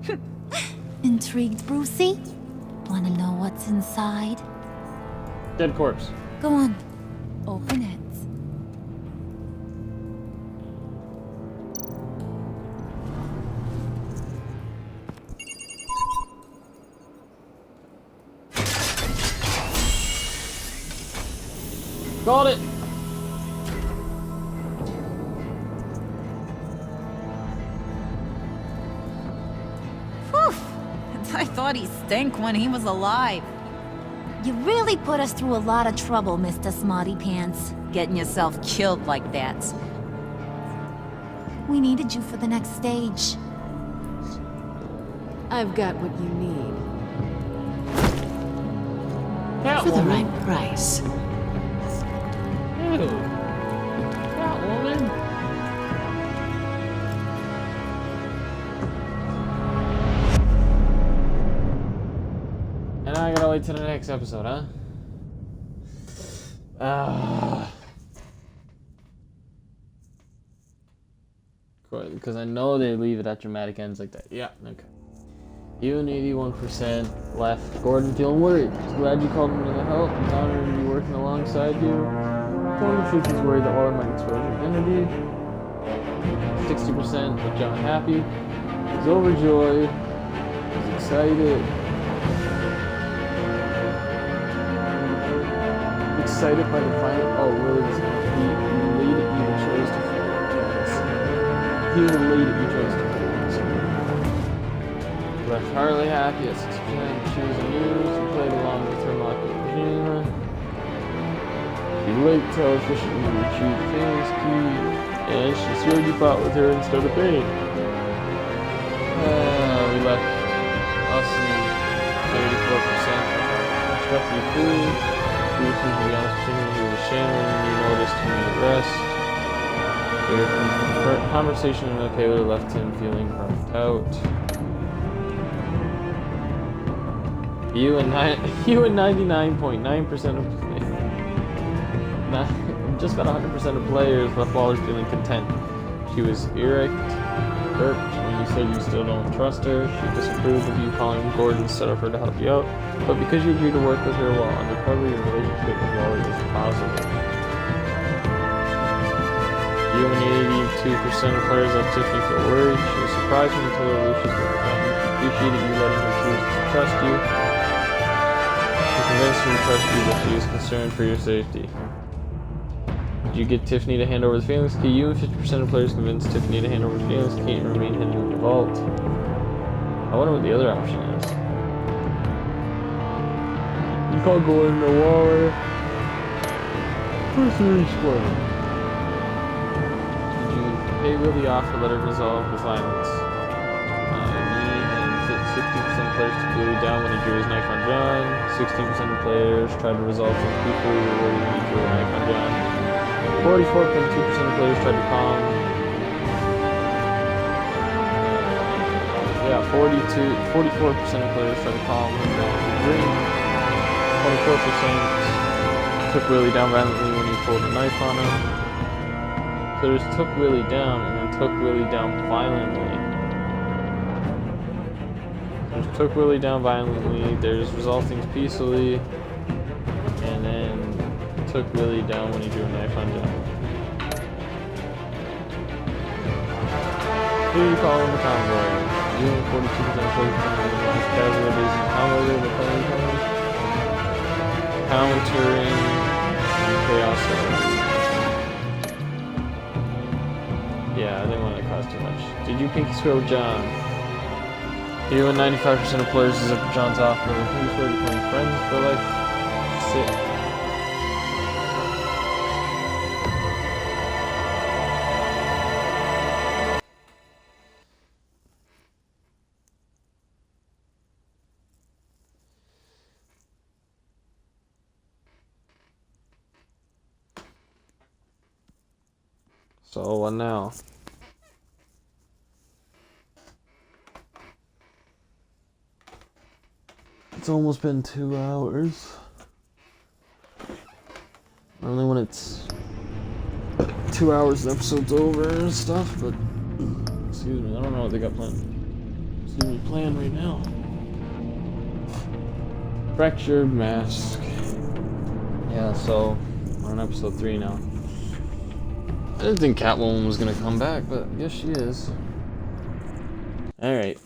it. Intrigued, Brucey? Wanna know what's inside? Dead corpse. Go on. Open it. Got it! Whew! I thought he stank when he was alive. You really put us through a lot of trouble, Mr. Smarty Pants. Getting yourself killed like that. We needed you for the next stage. I've got what you need. Catwoman. For the right price. Ew. Catwoman. And now I gotta wait till the next episode, huh? Because I know they leave it at dramatic ends like that. Yeah, okay. You and 81% left. Gordon feeling worried. He's glad you called him to the help. He's honored to be working alongside you. 26 is worried that Waller might expose your identity. 60% with John happy. He's overjoyed. He's excited. Excited by the final. Oh, really? He elated you chose to. He elated you chose to. Left Harley happy at 6%. Choosing news. He played along with her mocking regime. He liked how efficiently you retrieved Phoenix Key, and she swore you fought with her instead of Bane. We left us in 34%. Struck you cool. He was to be honest with you, he was ashamed when you noticed him at rest. Your conversation with Taylor left him feeling burnt out. You and 99.9% of just about 100% of players left Waller feeling content. She was irked when you said you still don't trust her. She disapproved of you calling Gordon instead of her to help you out. But because you agreed to work with her while undercover, your relationship with Waller was positive. You and 82% of players left Tiffany feel worried. She was surprised when you told her Lucius was the family. She appreciated you letting her choose to trust you. She convinced her to trust you, but she was concerned for your safety. Did you get Tiffany to hand over the Phoenix Key? You and 50% of players convinced Tiffany to hand over the Phoenix Key and remain hidden in the vault. I wonder what the other option is. You call Gordon to Waller. Personally spoiled. Did you pay Willie off to let her resolve the violence? Me and 60% of players took Willie down when he drew his knife on John. 16% of players tried to resolve things peacefully when he drew a knife on John. 44.2% of players tried to calm. 44% of players tried to calm him down with a drink. 24% took Willie down violently when he pulled a knife on him. So there's took Willie down and then took Willie down violently. There's took Willie down violently, there's resolve things peacefully, and then took Willie down when he drew a knife on John. Who do you call him the convoy? You and 42% of players just casualties and combo the playing time. Countering and chaos. Yeah, I didn't want to cost too much. Did you pinky swear with John? You and 95% of players is up for John's offer. Pinky swear becoming friends for life. Sick. So what now? It's almost been 2 hours. Normally when it's 2 hours the episode's over and stuff, but excuse me, I don't know what they got planned. Planned right now. Fractured mask. Yeah, so we're on episode 3 now. I didn't think Catwoman was gonna come back, but I guess she is. Alright.